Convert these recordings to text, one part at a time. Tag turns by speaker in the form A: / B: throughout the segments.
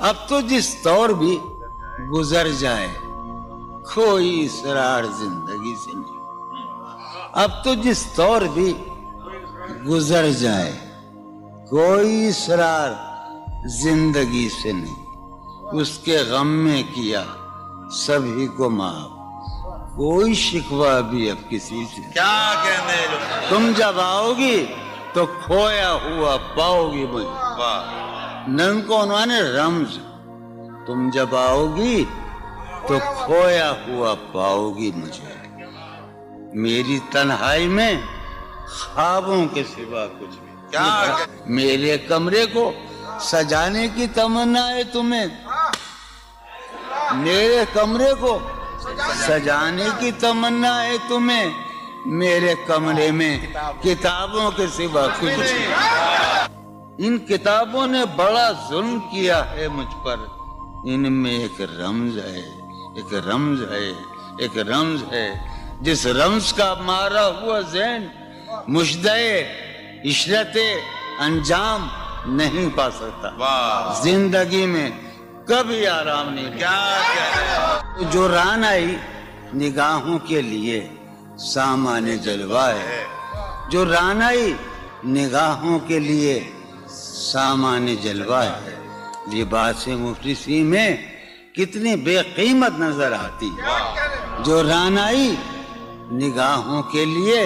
A: اب تو جس طور بھی گزر جائے کوئی اسرار زندگی سے نہیں، اب تو جس طور بھی گزر جائے کوئی اسرار زندگی سے نہیں، اس کے غم میں کیا سبھی کو معاف، کوئی شکوہ بھی اب کسی سے نہیں۔
B: کیا کہنے لوگ،
A: تم جب آؤ گی تو کھویا ہوا پاؤ گی مجھے،
B: واہ
A: نن کو عنوان ہے رمز، تم جب آؤ گی تو کھویا ہوا پاؤ گی مجھے، میری تنہائی میں خوابوں کے سوا کچھ بھی،
B: کیا
A: میرے کمرے کو سجانے کی تمنا ہے تمہیں، میرے کمرے کو سجانے کی تمنا ہے تمہیں، میرے کمرے میں کتابوں کے سوا کچھ نہیں۔ ان کتابوں نے بڑا ظلم کیا ہے مجھ پر، ان میں ایک رمز ہے، ایک رمز ہے، ایک رمز ہے، جس رمز کا مارا ہوا ذہن مشدے عشرت انجام نہیں پا سکتا،
B: واہ
A: زندگی میں کبھی آرام نہیں ملتا۔
B: کیا کہنے،
A: جو ران آئی نگاہوں کے لیے سامان جلوہ ہے، جو ران آئی نگاہوں کے لیے سامان جلوہ ہے، لباس مفلسی میں کتنی بے قیمت نظر آتی، جو ران آئی نگاہوں کے لیے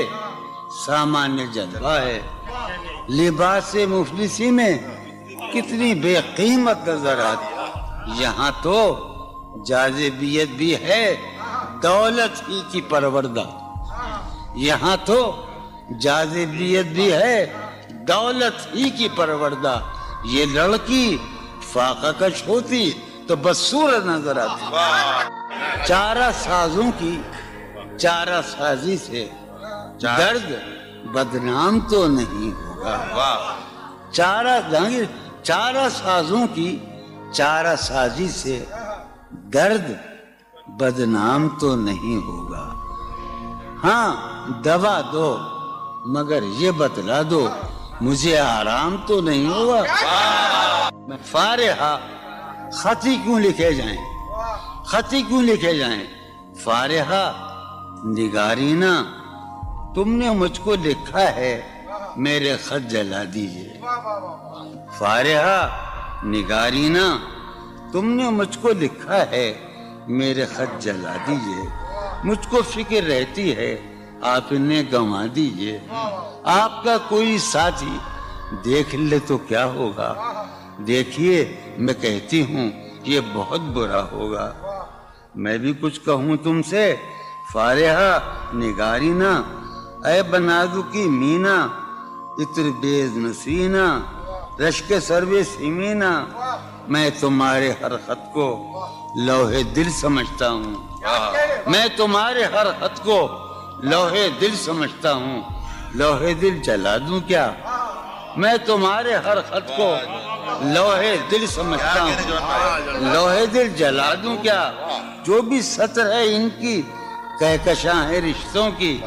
A: سامان جلوہ ہے، لباس مفلسی میں کتنی بے قیمت نظر آتی، یہاں تو جاذبیت بھی ہے دولت ہی کی پروردہ، یہاں تو جاذبیت بھی ہے دولت ہی کی پروردہ، یہ لڑکی فاقہ کش ہوتی تو بدصورت نظر آتی، چارہ سازوں کی چارہ سازی سے درد بدنام تو نہیں ہوگا،
B: واہ
A: چارہ سازوں کی چارہ سازی سے درد بدنام تو نہیں ہوگا، ہاں دوا دو مگر یہ بتلا دو مجھے آرام تو نہیں ہوگا، فارحہ خطی کیوں لکھے جائیں، خطی کیوں لکھے جائیں، فارحہ نگارینہ تم نے مجھ کو لکھا ہے میرے خط جلا دیجئے، فارحہ نگارینہ تم نے مجھ کو لکھا ہے میرے خط جلا دیجئے، مجھ کو فکر رہتی ہے آپ انہیں گنوا دیجئے، آپ کا کوئی ساتھی دیکھ لے تو کیا ہوگا، دیکھیے میں کہتی ہوں یہ بہت برا ہوگا، میں بھی کچھ کہوں تم سے فارحہ نگارینہ، اے بنادو کی مینا عطر بیز نسینہ رشک سرو سیمینہ، میں تمہارے ہر خط کو لوح دل سمجھتا ہوں، میں تمہارے ہر خط کو لوح دل سمجھتا ہوں، لوح دل جلا دوں کیا، میں تمہارے ہر خط کو لوح دل سمجھتا ہوں، لوح دل جلا دوں کیا، جو بھی سطر ہے ان کی کہکشاں ہے رشتوں کی،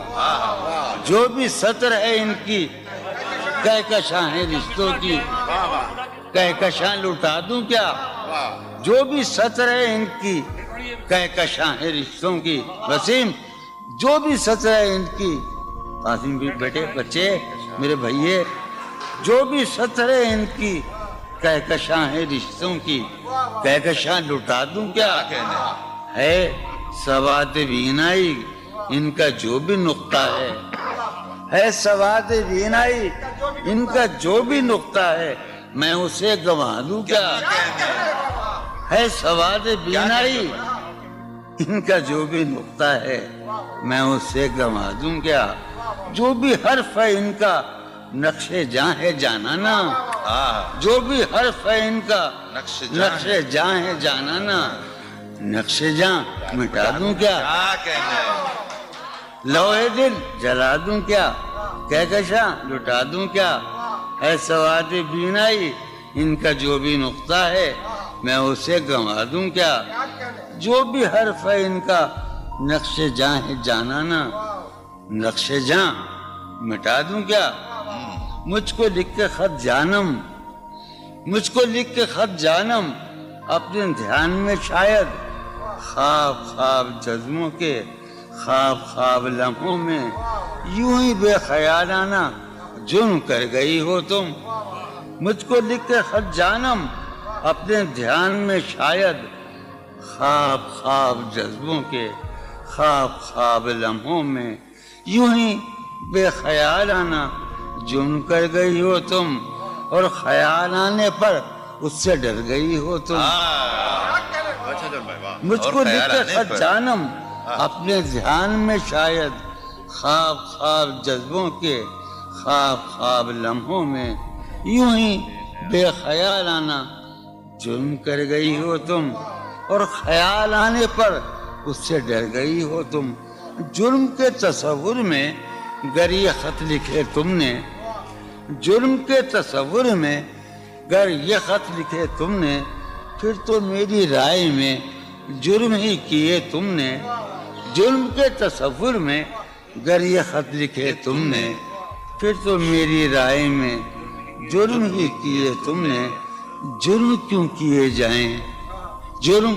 A: جو بھی سطر ہے ان کی کہکشاں ہے رشتوں کی، کہکشاں لٹا دوں کیا، جو بھی سطر ہے ان کی کہکشاں ہے رشتوں کی، وسیم جو بھی سطر ہے ان کی، قاسم بھی بیٹے بچے میرے بھائیے، جو بھی سطر ہے ان کی کہکشاں ہے رشتوں کی، کہکشاں لٹا دوں کیا، ہے سواد بینائی ان کا جو بھی نقطہ ہے سواد بینائی ان کا جو بھی نقطہ ہے میں اسے گنوا دوں کیا، ہے سواد بینائی ان کا جو بھی نقطہ ہے میں اسے گنوا دوں کیا، جو بھی حرف ہے ان کا نقش جاں ہے جانانا، جو بھی حرف ہے ان کا نقش جاں ہے جانانا، نقش جاں مٹا دوں کیا، لوح دل جلا دوں کیا، کہکشاں لٹا دوں کیا، ہے سواد بینائی ان کا جو بھی نقطہ ہے میں اسے گنوا دوں کیا، جو بھی حرف ہے ان کا نقش جاں ہے جانانا، نقش جاں مٹا دوں کیا، مجھ کو لکھ کے خط جانم، مجھ کو لکھ کے خط جانم اپنے دھیان میں شاید خواب خواب جذبوں کے خواب خواب لمحوں میں یوں ہی بے خیالانہ جرم کر گئی ہو تم. مجھ کو لکھ کے خط جانم اپنے دھیان میں شاید خواب خواب جذبوں کے خواب خواب لمحوں میں یوں ہی بے خیالانہ جرم کر گئی ہو تم, اور خیال آنے پر اس سے ڈر گئی ہو تم. مجھ کو لکھ کے خط جانم اپنے دھیان میں شاید خواب خواب جذبوں کے خواب خواب لمحوں میں یوں ہی بے خیالانہ جرم کر گئی ہو تم, اور خیال آنے پر اس سے ڈر گئی ہو تم. جرم کے تصور میں گر یہ خط لکھے تم نے, جرم کے تصور میں گر یہ خط لکھے تم نے, پھر تو میری رائے میں جرم ہی کیے تم نے. جرم کے تصور میں گر یہ خط لکھے تم نے, پھر تو میری رائے میں جرم ہی کیے تم نے. جرم کیوں کیے جائیں, جرم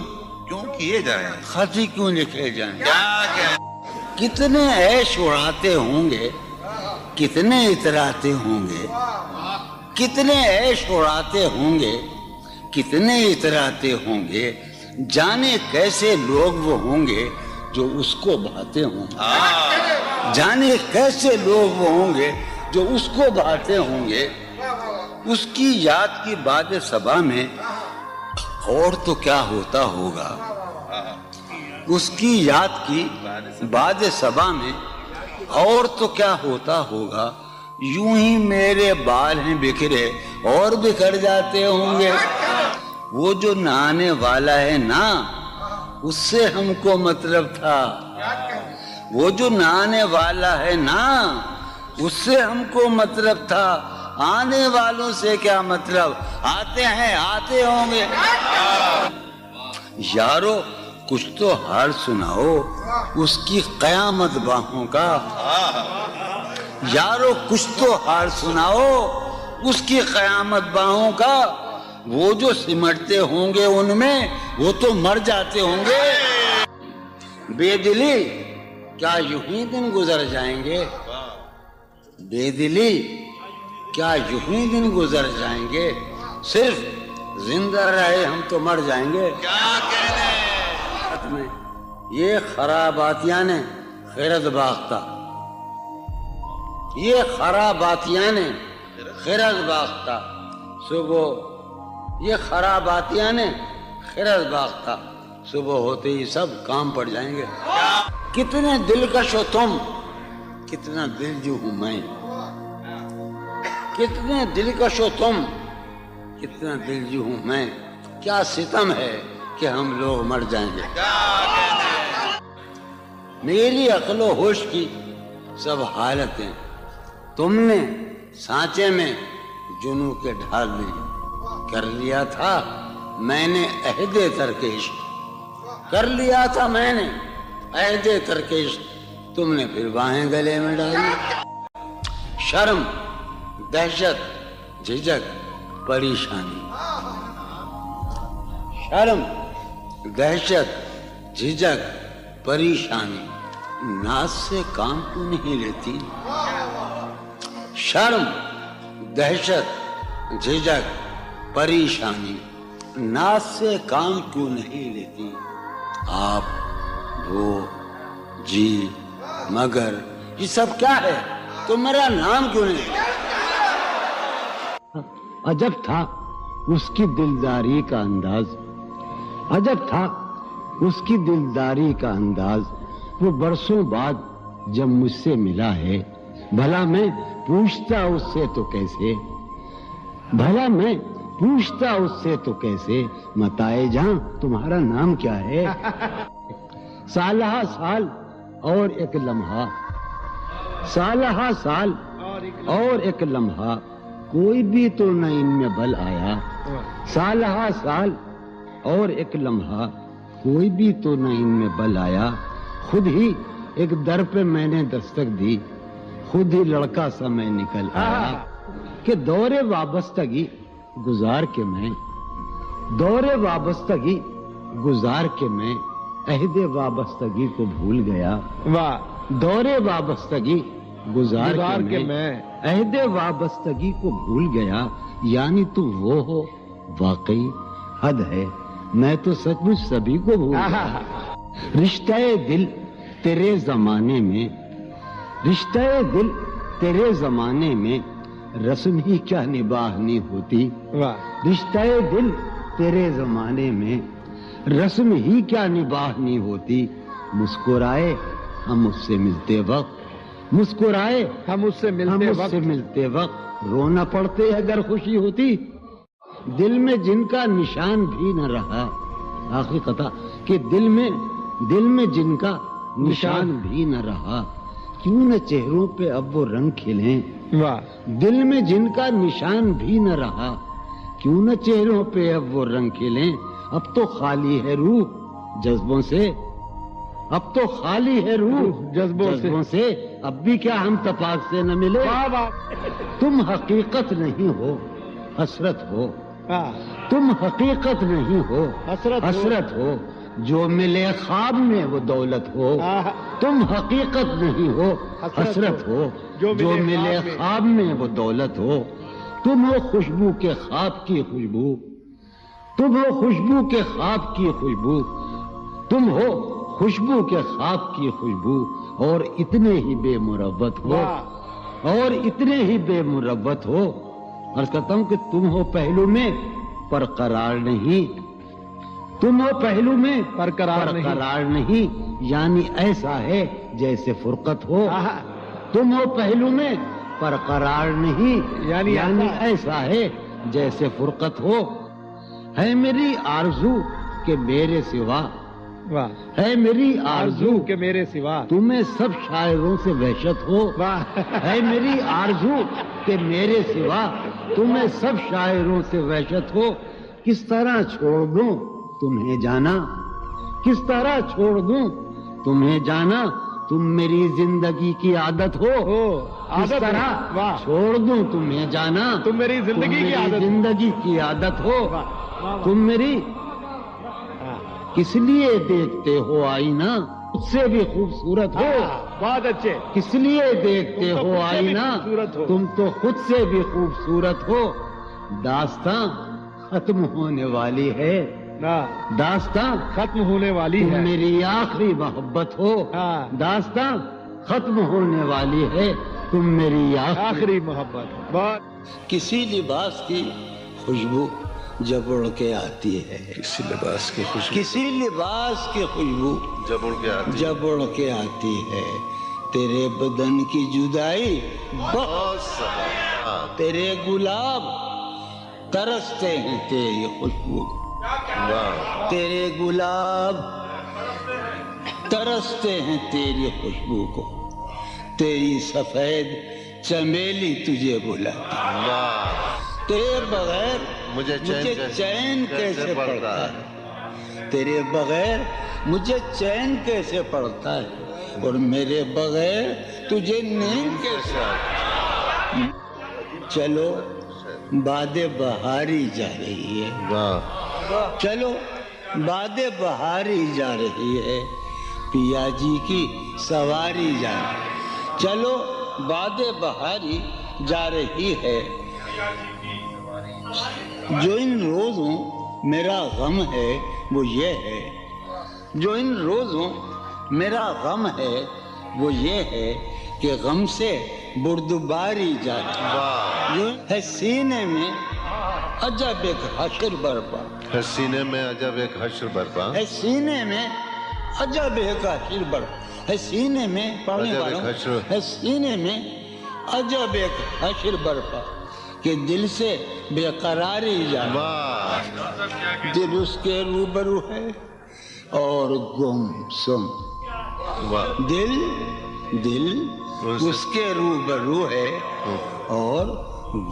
B: کیوں کیے جائیں,
A: خط ہی کیوں لکھے جائیں.
B: کیا
A: کتنے عیش اڑاتے ہوں گے, کتنے اتراتے ہوں گے, کتنے عیش اڑاتے ہوں گے, کتنے اتراتے ہوں گے, جانے کیسے لوگ وہ ہوں گے جو اس کو بھاتے ہوں گے. جانے کیسے لوگ وہ ہوں گے جو اس کو بھاتے ہوں گے. اس کی یاد کی باد صبا میں اور تو کیا ہوتا ہوگا, اس کی یاد کی باد صبا میں اور تو کیا ہوتا ہوگا. یوں ہی میرے بال ہیں بکھرے اور بکھر جاتے ہوں گے. وہ جو نہانے والا ہے نا, اس سے ہم کو مطلب تھا. وہ جو نہانے والا ہے نا, اس سے ہم کو مطلب تھا. آنے والوں سے کیا مطلب, آتے ہیں آتے ہوں گے. یارو کچھ تو حال سناؤ اس کی قیامت باہوں کا. یارو کچھ تو حال سناؤ اس کی قیامت باہوں کا. وہ جو سمٹتے ہوں گے ان میں وہ تو مر جاتے ہوں گے. بے دلی کیا یوں ہی دن گزر جائیں گے, بے دلی کیا یوں ہی دن گزر جائیں گے. صرف زندہ رہے ہم تو مر جائیں گے. یہ خراباتیاں نے خیرت باختہ, یہ خراباتیاں نے خیرت باختہ. صبح یہ خراباتیاں نے خیرت باختہ, صبح ہوتے ہی سب کام پڑ جائیں گے. کتنے دلکش ہو تم, کتنا دل جو ہوں میں. کتنے دلکش ہو تم, کتنا دل جو ہوں میں. کیا ستم ہے کہ ہم لوگ مر جائیں گے. میری عقل و ہوش کی سب حالتیں تم نے سانچے میں جنوں کے ڈھال میں کر لیا تھا. میں نے عہد ترک عشق کر لیا تھا, میں نے عہد ترک عشق, تم نے پھر باہیں گلے میں ڈالی. شرم دہشت جھجک پریشانی, شرم دہشت جھجک پریشانی, ناز سے کام کیوں نہیں لیتی. شرم دہشت جھجک پریشانی, ناز سے کام کیوں نہیں لیتی. آپ وہ جی مگر یہ سب کیا ہے, تو میرا نام کیوں نہیں. عجب تھا اس کی دلداری کا انداز, عجب تھا اس کی دلداری کا انداز. وہ برسوں بعد جب مجھ سے ملا ہے, بھلا میں پوچھتا اس سے تو کیسے, بھلا میں پوچھتا اس سے تو کیسے, متائے جہاں تمہارا نام کیا ہے. سالہ سال اور ایک لمحہ, سالہ سال اور ایک لمحہ, کوئی بھی تو نہ ان میں بل آیا. سالہ سال اور ایک لمحہ, کوئی بھی تو نہ ان میں بل آیا. خود ہی ایک در پہ میں نے دستک دی, خود ہی لڑکا سا میں نکل آیا. کہ دور وابستگی گزار کے میں دور وابستگی گزار کے میں عہد وابستگی کو بھول گیا.
C: واہ.
A: دور وابستگی گزار کے میں عہد وابستگی کو بھول گیا. یعنی تم وہ ہو واقعی حد ہے، میں تو سچ مچ سبھی کو بھول گیا. رشتہ دل تیرے زمانے میں، رشتہ دل تیرے زمانے میں رسم ہی کیا نباہنی ہوتی. رشتہ دل تیرے زمانے میں رسم ہی کیا نباہنی ہوتی. مسکرائے ہم اس سے ملتے وقت، مسکرائے
C: ہم اس سے
A: ملتے وقت رونا پڑتے اگر خوشی ہوتی. دل میں جن کا نشان بھی نہ رہا، آخری قطع، کہ دل میں جن کا نشان بھی نہ رہا، کیوں نہ چہروں پہ اب وہ رنگ کھلیں.
C: واہ.
A: دل میں جن کا نشان بھی نہ رہا، کیوں نہ چہروں پہ اب وہ رنگ کھلیں. اب تو خالی ہے روح جذبوں سے، اب تو خالی ہے روح جذبوں سے، اب بھی کیا ہم تپاک سے نہ ملے. تم حقیقت نہیں ہو حسرت ہو، تم حقیقت نہیں ہو حسرت ہو، جو ملے خواب میں وہ دولت ہو. تم حقیقت نہیں ہو حسرت ہو، جو ملے خواب میں وہ دولت ہو. تم ہو خوشبو کے خواب کی خوشبو، تم ہو خوشبو کے خواب کی خوشبو، تم ہو خوشبو کے خواب کی خوشبو، اور اتنے ہی بے مروت ہو، اور اتنے ہی بے مروت ہو. عرض کرتا ہوں کہ تم ہو پہلو میں پر قرار نہیں، تم ہو پہلو میں پر قرار نہیں، یعنی ایسا ہے جیسے فرقت ہو. تم ہو پہلو میں پر قرار نہیں، یعنی ایسا ہے جیسے فرقت ہو. ہے میری آرزو کہ میرے سوا، ہے میری آرزو
C: کہ میرے سوا
A: تمہیں سب شاعروں سے وحشت ہو. ہے میری آرزو کہ میرے سوا تمہیں سب شاعروں سے وحشت ہو. کس طرح چھوڑ دوں تمہیں جانا، کس طرح چھوڑ دوں تمہیں جانا، تم میری زندگی کی عادت ہو. کس طرح چھوڑ دوں تمہیں جانا،
C: تم میری
A: زندگی کی عادت ہو. تم میری کس لیے دیکھتے ہو آئینہ، خود سے بھی خوبصورت ہو.
C: بہت اچھے.
A: کس لیے دیکھتے ہو آئینہ، تم تو خود سے بھی خوبصورت ہو. داستاں ختم ہونے والی ہے، داستاں
C: ختم ہونے والی
A: تم
C: ہے،
A: میری آخری محبت ہو. داستاں ختم ہونے والی ہے، تم میری
C: آخری محبت. بہت.
A: کسی لباس کی خوشبو جب اڑ کے آتی ہے،
B: کسی لباس کی خوشبو
A: کسی لباس کی خوشبو
B: جب اڑ کے آتی
A: جب اڑ کے آتی ہے، تیرے بدن کی جدائی
B: بہت سارا.
A: تیرے گلاب ترستے ہیں تیری خوشبو،
B: واہ.
A: تیرے گلاب ترستے ہیں تیری خوشبو کو. تیری سفید چمیلی تجھے بلاتی،
B: واہ.
A: تیرے بغیر
B: مجھے
A: چین کیسے پڑتا ہے، تیرے بغیر مجھے چین کیسے پڑتا ہے، اور میرے بغیر تجھے نیند کیسے آتی. چلو باد بہاری جا رہی ہے،
B: واہ.
A: چلو باد بہاری جا رہی ہے، پیا جی کی سواری جا رہی ہے. چلو باد بہاری جا رہی ہے. جو ان روزوں میرا غم ہے وہ یہ ہے، جو ان روزوں میرا غم ہے وہ یہ ہے کہ غم سے بردباری جاتی.
B: واہ.
A: جو ہے سینے میں عجب ایک حشر برپا،
B: ہے سینے میں عجب ایک حشر برپا،
A: ہے سینے میں عجب ایک حشر برپا، ہے سینے میں پڑھنے
B: عجب
A: والوں
B: ایک حشر.
A: ہے سینے میں عجب ایک حشر برپا کہ دل سے بے قراری جائے.
B: واہ.
A: دل اس کے روبرو ہے اور گم سم،
B: واہ.
A: دل اس کے روبرو ہے اور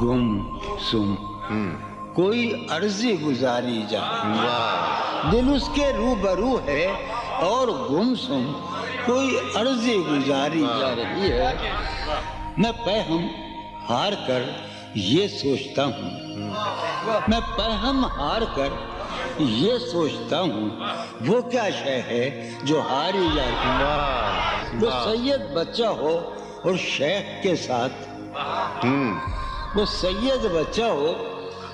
A: گم سم. کوئی عرضی گزاری جائے.
B: واہ.
A: دل اس کے روبرو ہے اور گم سم، کوئی عرضی گزاری جا رہی ہے. میں پہم ہار کر یہ سوچتا ہوں، میں پہم ہار کر یہ سوچتا ہوں وہ کیا شے ہے جو ہاری جاتی ہے.
B: واہ
A: وہ سید بچہ ہو اور شیخ کے ساتھ، وہ سید بچہ ہو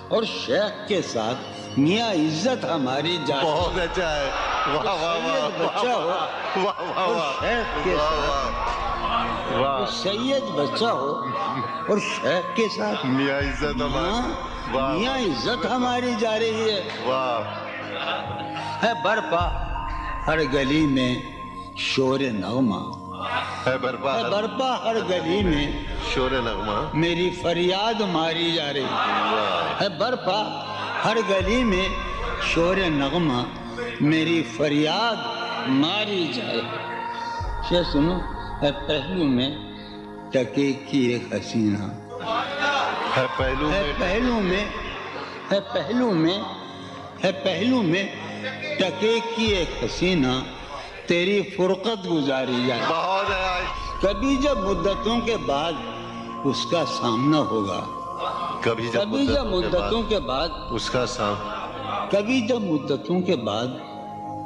A: اور شیخ کے ساتھ میاں عزت ہماری جاتی ہے.
B: بہت اچھا ہے. واہ واہ واہ
A: سید بچہ ہو
B: واہ واہ
A: اور
B: واہ
A: شیخ کے ساتھ، وہ
B: واہ
A: سید بچہ ہو اور شیخ کے ساتھ
B: میاں عزت ہماری. واہ
A: میاں عزت ہماری جا رہی ہے.
B: واہ
A: ہے برپا ہر گلی میں شور نغمہ،
B: ہے برپا
A: ہے برپا ہر گلی میں
B: شور نغمہ.
A: میری فریاد ماری جا رہی
B: واہ
A: ہے. برپا ہر گلی میں شور نغمہ میری فریاد ماری جائے. شعر سنو. ہے پہلو میں ٹکے کی ایک حسینہ،
B: ہے پہلو
A: ہے
B: میں
A: پہلو میں، ہے پہلو میں، ہے پہلو میں ٹکے کی ایک حسینہ تیری فرقت گزاری جائے.
B: بہت ہے.
A: کبھی جب مدتوں کے بعد اس کا سامنا ہوگا،
B: کبھی
A: کبھی جب مدتوں کے بعد،
B: اس کا سام
A: کبھی جب مدتوں کے بعد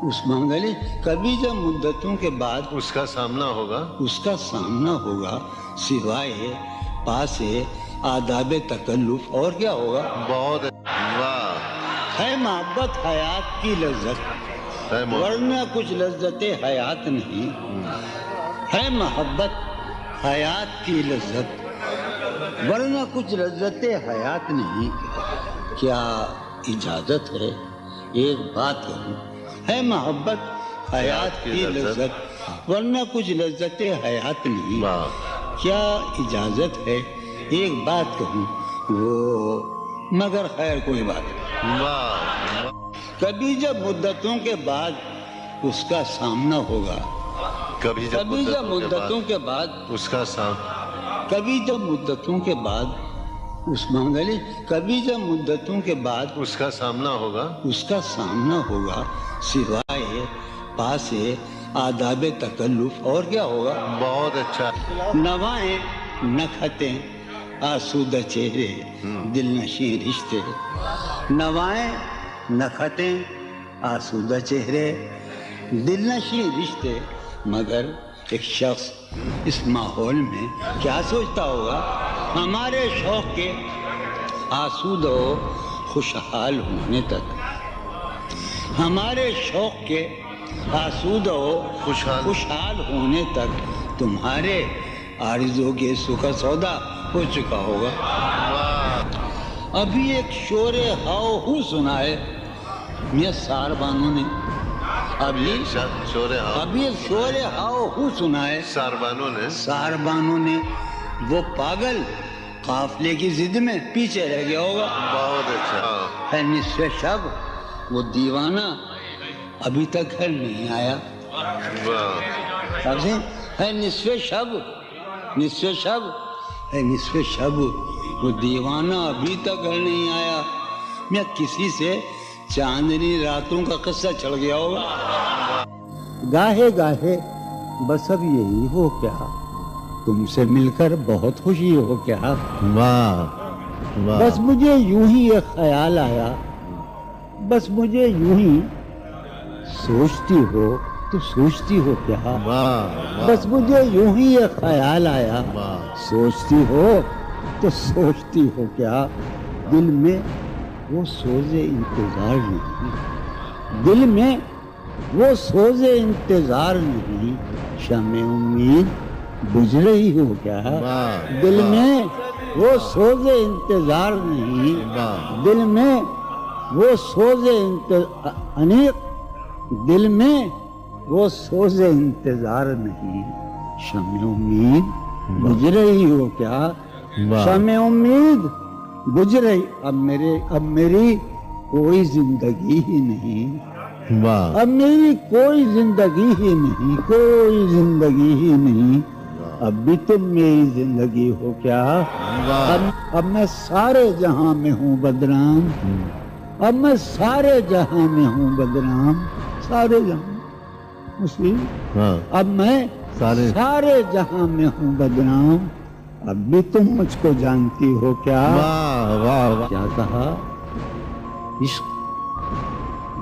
A: اس منگلی، کبھی جب مدتوں کے بعد
B: اس کا سامنا ہوگا.
A: اس کا سامنا ہوگا سوائے پاس آداب تکلف اور کیا ہوگا.
B: بہت واہ
A: ہے محبت حیات کی لذت
B: ہے
A: ورنہ کچھ لذت حیات نہیں. ہے محبت حیات کی لذت ورنہ کچھ لذت حیات نہیں. کیا اجازت ہے ایک بات کہوں؟ ہے محبت حیات کی لذت ورنہ کچھ لذت حیات نہیں.
B: واہ
A: کیا اجازت ہے ایک بات کہوں؟ وہ مگر خیر کوئی بات نہیں.
B: واہ
A: کبھی جب مدتوں کے بعد اس کا سامنا ہوگا،
B: کبھی
A: کبھی جب مدتوں کے بعد،
B: اس کا سام
A: کبھی جب مدتوں کے بعد اس منگلی، کبھی جب مدتوں کے بعد
B: اس کا سامنا ہوگا.
A: اس کا سامنا ہوگا سوائے پاس آداب تکلف اور کیا ہوگا.
B: بہت اچھا.
A: نوائیں نکھتیں آسودہ چہرے دل نشیں رشتے. نوائیں نکھتیں آسودہ چہرے دل نشیں رشتے. مگر ایک شخص اس ماحول میں کیا سوچتا ہوگا؟ ہمارے شوق کے آسودہ و خوشحال ہونے تک، ہمارے شوق کے آسودہ و خوشحال ہونے تک تمہارے آرزو کے سکھ سودا ہو چکا ہوگا. ابھی ایک شور ہاؤ ہو سنا ہے میاں سار بانو نے. ابھی ایک شور ہاؤ ہو سنا ہے
B: ساربانوں نے.
A: سار بانو نے. وہ پاگل قافلے کی ضد میں پیچھے رہ گیا ہوگا.
B: بہت اچھا.
A: ہے نصف شب وہ دیوانہ ابھی تک گھر نہیں آیا.
B: واہ
A: سب سے ہے نصف شب، نصف شب، ہے نصف شب وہ دیوانہ ابھی تک گھر نہیں آیا. میں کسی سے چاندنی راتوں کا قصہ چڑھ گیا ہوگا. گاہے گاہے بس اب یہی ہو کیا، تم سے مل کر بہت خوشی ہو کیا.
B: واہ
A: بس مجھے یوں ہی ایک خیال آیا، بس مجھے یوں ہی سوچتی ہو تو سوچتی ہو کیا. بس مجھے یوں ہی ایک خیال آیا، سوچتی ہو تو سوچتی ہو کیا. دل میں وہ سوز انتظار نہیں، دل میں وہ سوز انتظار نہیں. شمع امید بجھ رہی ہو کیا. دل میں وہ سوز انتظار نہیں، دل میں وہ سوز انیق، دل میں وہ سوز انتظار نہیں. شمع امید بجھ رہی ہو کیا. شمع امید بجھ رہی. اب میری کوئی زندگی ہی نہیں، اب میری کوئی زندگی ہی نہیں، کوئی زندگی ہی نہیں. اب بھی تم میری زندگی ہو کیا. اب میں سارے جہاں میں ہوں بدنام، اب میں سارے جہاں میں ہوں بدنام. سارے جہاں مسلم، اب میں سارے جہاں میں ہوں بدنام. اب بھی تم مجھ کو جانتی ہو کیا. کیا کہا؟ عشق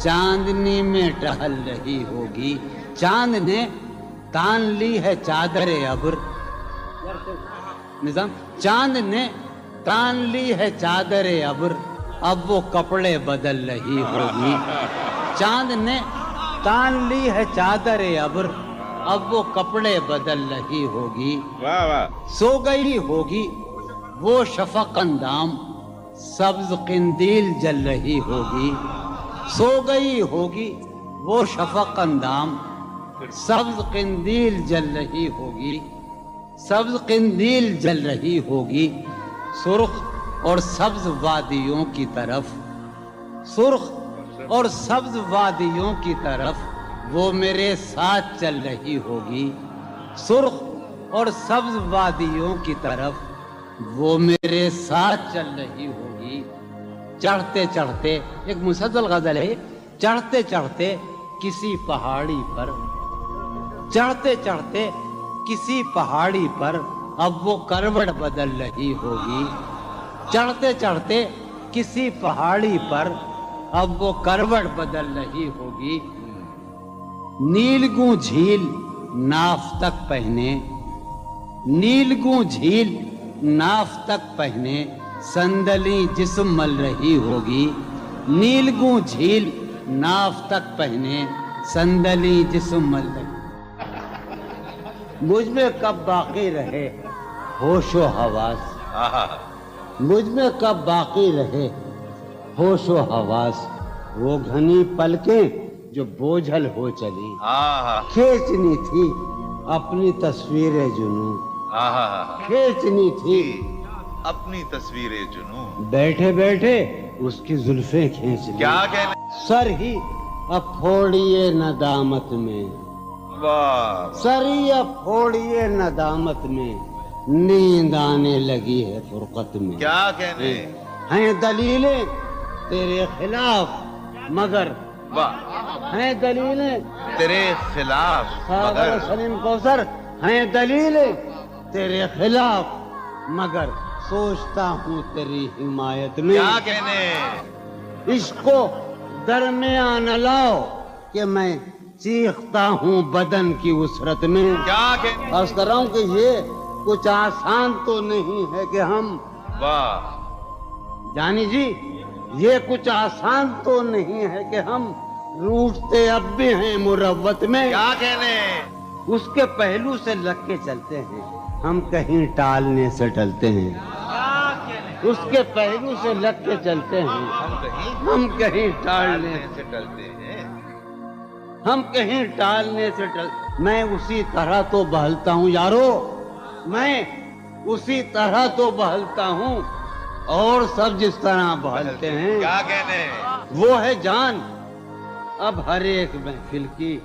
A: چاندنی میں ٹہل رہی ہوگی. چاند نے تان لی ہے چادر ابر. نظام چاند نے تان لی ہے چادر ابر, اب وہ کپڑے بدل رہی ہوگی. چاند نے تان لی ہے چادر ابر, اب وہ کپڑے بدل رہی ہوگی.
D: واہ واہ.
A: سو گئی ہوگی وہ شفق اندام, سبز قندیل جل رہی ہوگی. سو گئی ہوگی وہ شفق اندام, سبز قندیل جل رہی ہوگی. سبز قندیل جل رہی ہوگی. سرخ اور سبز وادیوں کی طرف, سرخ اور سبز وادیوں کی طرف وہ میرے ساتھ چل رہی ہوگی. سرخ اور سبز وادیوں کی طرف وہ میرے ساتھ چل رہی ہوگی. چڑھتے چڑھتے, ایک مسلسل غزل ہے, چڑھتے چڑھتے کسی پہاڑی پر, چڑھتے چڑھتے کسی پہاڑی پر اب وہ کروٹ بدل رہی ہوگی. چڑھتے چڑھتے کسی پہاڑی پر اب وہ کروٹ بدل رہی ہوگی. نیلگوں جھیل ناف تک پہنے, نیلگوں جھیل ناف تک پہنے صندلی جسم مل رہی ہوگی. نیلگوں جھیل ناف تک پہنے صندلی جسم مل رہی. مجھ میں کب باقی رہے ہوش و حواس, مجھ میں کب باقی رہے ہوش و حواس, وہ گھنی پلکیں جو بوجھل ہو چلی, کھینچنی تھی اپنی تصویر جنوں, کھینچنی تھی
D: اپنی تصویر جنوں,
A: بیٹھے بیٹھے اس کی زلفیں کھینچ لی.
D: کیا کہنے.
A: سر ہی اب پھوڑیے ندامت میں,
D: واہ.
A: سر ہی اب پھوڑیے ندامت میں, نیند آنے لگی ہے فرقت میں.
D: کیا کہنے.
A: ہیں دلیلیں تیرے خلاف مگر,
D: واہ.
A: ہیں دلیلیں
D: تیرے خلاف
A: ساغر سلیم کوثر, ہیں دلیلیں تیرے خلاف مگر سوچتا ہوں تیری حمایت میں.
D: کیا کہنے.
A: عشق کو درمیان لاؤ کہ میں چیختا ہوں بدن کی وسرت میں.
D: کیا کہنے.
A: عرض کر رہا ہوں کہ یہ کچھ آسان تو نہیں ہے کہ ہم,
D: واہ.
A: جانی جی یہ کچھ آسان تو نہیں ہے کہ ہم روٹتے اب بھی ہیں مروت میں.
D: کیا کہنے.
A: اس کے پہلو سے لگ کے چلتے ہیں, ہم کہیں ٹالنے سے ٹلتے ہیں. اس کے پہلو سے لگ کے چلتے ہیں, ہم کہیں ٹالنے
D: سے ڈلتے ہیں.
A: ہم کہیں ٹالنے سے میں اسی طرح تو بہلتا ہوں یارو, میں اسی طرح تو بہلتا ہوں اور سب جس طرح بہلتے ہیں.
D: کیا کہنے.
A: وہ ہے جان اب ہر ایک محفل کی,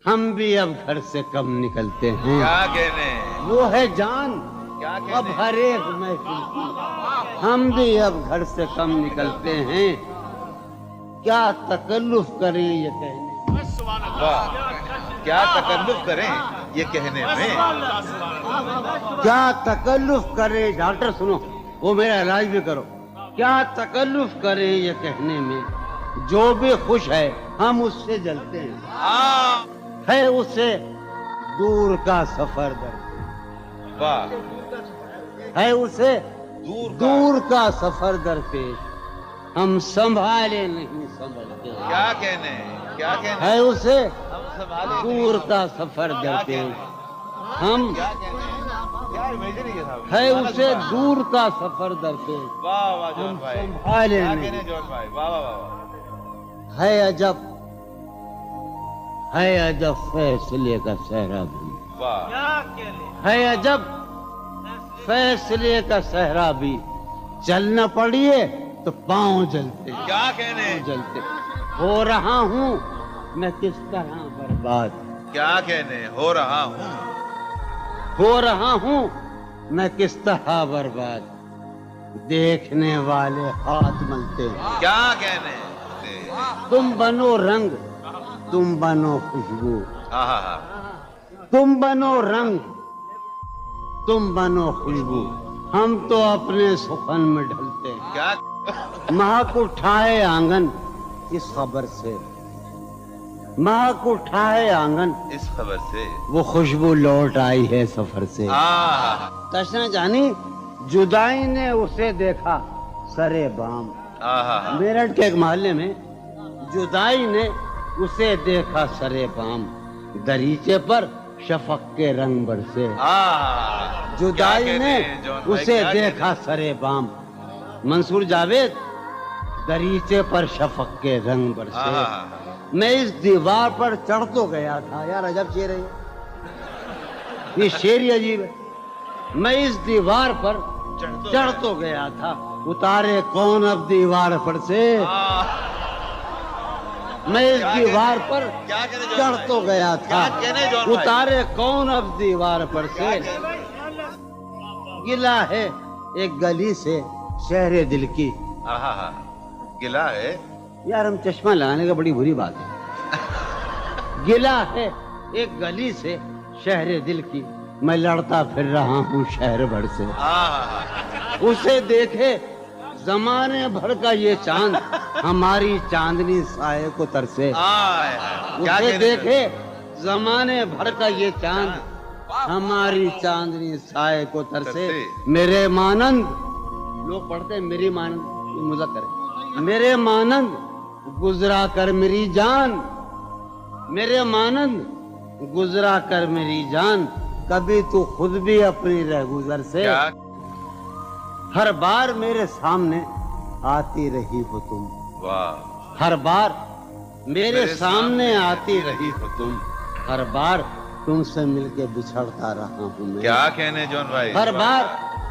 A: ہم بھی اب گھر سے کم نکلتے ہیں.
D: کیا کہنے.
A: وہ ہے جان
D: کیا کہنے.
A: اب ہر ایک محفل کی, ہم بھی اب گھر سے کم نکلتے ہیں. کیا تکلف کریں یہ کہنے,
D: واہ. کیا تکلف کریں یہ کہنے میں.
A: کیا تکلف کریں, ڈاکٹر سنو وہ میرا علاج بھی کرو. کیا تکلف کریں یہ کہنے میں, جو بھی خوش ہے ہم اس سے جلتے ہیں. ہے اسے دور کا سفر درپیش,
D: واہ.
A: ہے اسے
D: دور
A: دور کا سفر درپیش, ہم سنبھالے نہیں سنبھلتے.
D: کیا کہنے. کیا کہنے.
A: ہے اسے
D: ہم سنبھالے
A: دور کا سفر درپیش, ہم
D: کیا کہنے. کیا امیجن ہے صاحب.
A: ہے اسے دور کا سفر درپیش,
D: واہ واہ جون بھائی.
A: سنبھالے
D: کیا
A: نہیں.
D: کہنے جون بھائی. واہ واہ واہ.
A: ہے عجب, ہے عجب فیصلے کا صحرا بھی,
D: واہ.
A: ہے عجب فیصلے کا صحرا بھی, چلنا پڑیے تو پاؤں جلتے,
D: کیا کہنے.
A: جلتے. ہو رہا ہوں میں کس طرح برباد,
D: کیا کہنے. ہو رہا ہوں.
A: ہو رہا ہوں میں کس طرح برباد, دیکھنے والے ہاتھ ملتے ہیں.
D: کیا کہنے.
A: تم بنو رنگ, تم بنو خوشبو,
D: ہاں.
A: تم بنو رنگ, تم بنو خوشبو, ہم تو اپنے سخن میں ڈھلتے ہیں.
D: کیا.
A: مہک اٹھائے آنگن اس خبر سے مہک اٹھا ہے آنگن
D: اس خبر سے
A: وہ خوشبو لوٹ آئی ہے سفر سے تشنا جانی جدائی نے اسے دیکھا سرے بام میرٹھ کے ایک محلے میں جدائی نے اسے دیکھا سرے بام دریچے پر شفق کے رنگ برسے جدائی نے اسے دیکھا سرے بام منصور جاوید دریچے پر شفق کے رنگ برسے میں اس دیوار پر چڑھ تو گیا تھا یار عجب شعر ہے یہ شعر ہی عجیب ہے میں اس دیوار پر چڑھ تو گیا تھا اتارے کون اب دیوار پر سے میں اس دیوار پر چڑھ تو گیا تھا اتارے کون اب دیوار پر سے گلا ہے ایک گلی سے شہر دل کی
D: گلا ہے
A: یار ہم چشمہ لگانے کا بڑی بری بات ہے گلا ہے ایک گلی سے شہر دل کی میں لڑتا پھر رہا ہوں شہر بھر سے اسے دیکھے زمانے بھر کا یہ چاند ہماری چاندنی سائے کو ترسے اسے دیکھے زمانے بھر کا یہ چاند ہماری چاندنی سائے کو ترسے میرے مانند لوگ پڑھتے ہیں میری مانند مذکر ہے میرے مانند گزرا کر میری جان میرے مانند گزرا کر میری جان کبھی تو خود بھی اپنی رہ گزر سے ہر بار میرے سامنے آتی رہی ہو تم ہر بار میرے سامنے آتی رہی ہو تم ہر بار تم سے مل کے بچھڑتا رہا ہوں میں
D: کیا کہنے جون بھائی
A: ہر بار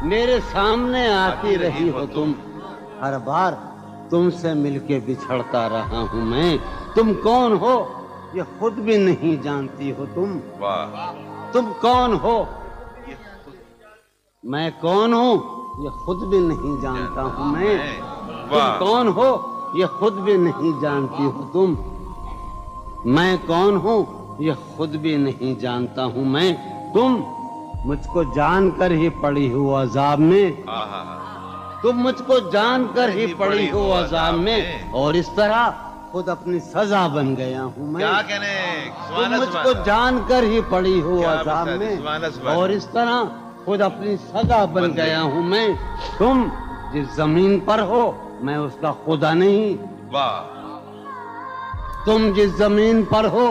A: میرے سامنے آتی رہی ہو تم ہر بار تم سے مل کے بچھڑتا رہا ہوں میں تم کون ہو یہ خود بھی نہیں جانتی ہو تم کون ہو میں کون ہوں یہ خود بھی نہیں جانتا ہوں میں تم کون ہو یہ خود بھی نہیں جانتی ہو تم میں کون ہوں یہ خود بھی نہیں جانتا ہوں میں تم مجھ کو جان کر ہی پڑی ہو عذاب میں تم مجھ کو جان کر ہی پڑی ہو عذاب میں اور اس طرح خود اپنی سزا بن گیا ہوں میں تم مجھ کو جان کر ہی پڑی ہو عذاب میں اور اس طرح خود اپنی سزا بن گیا ہوں میں تم جس زمین پر ہو میں اس کا خدا نہیں تم جس زمین پر ہو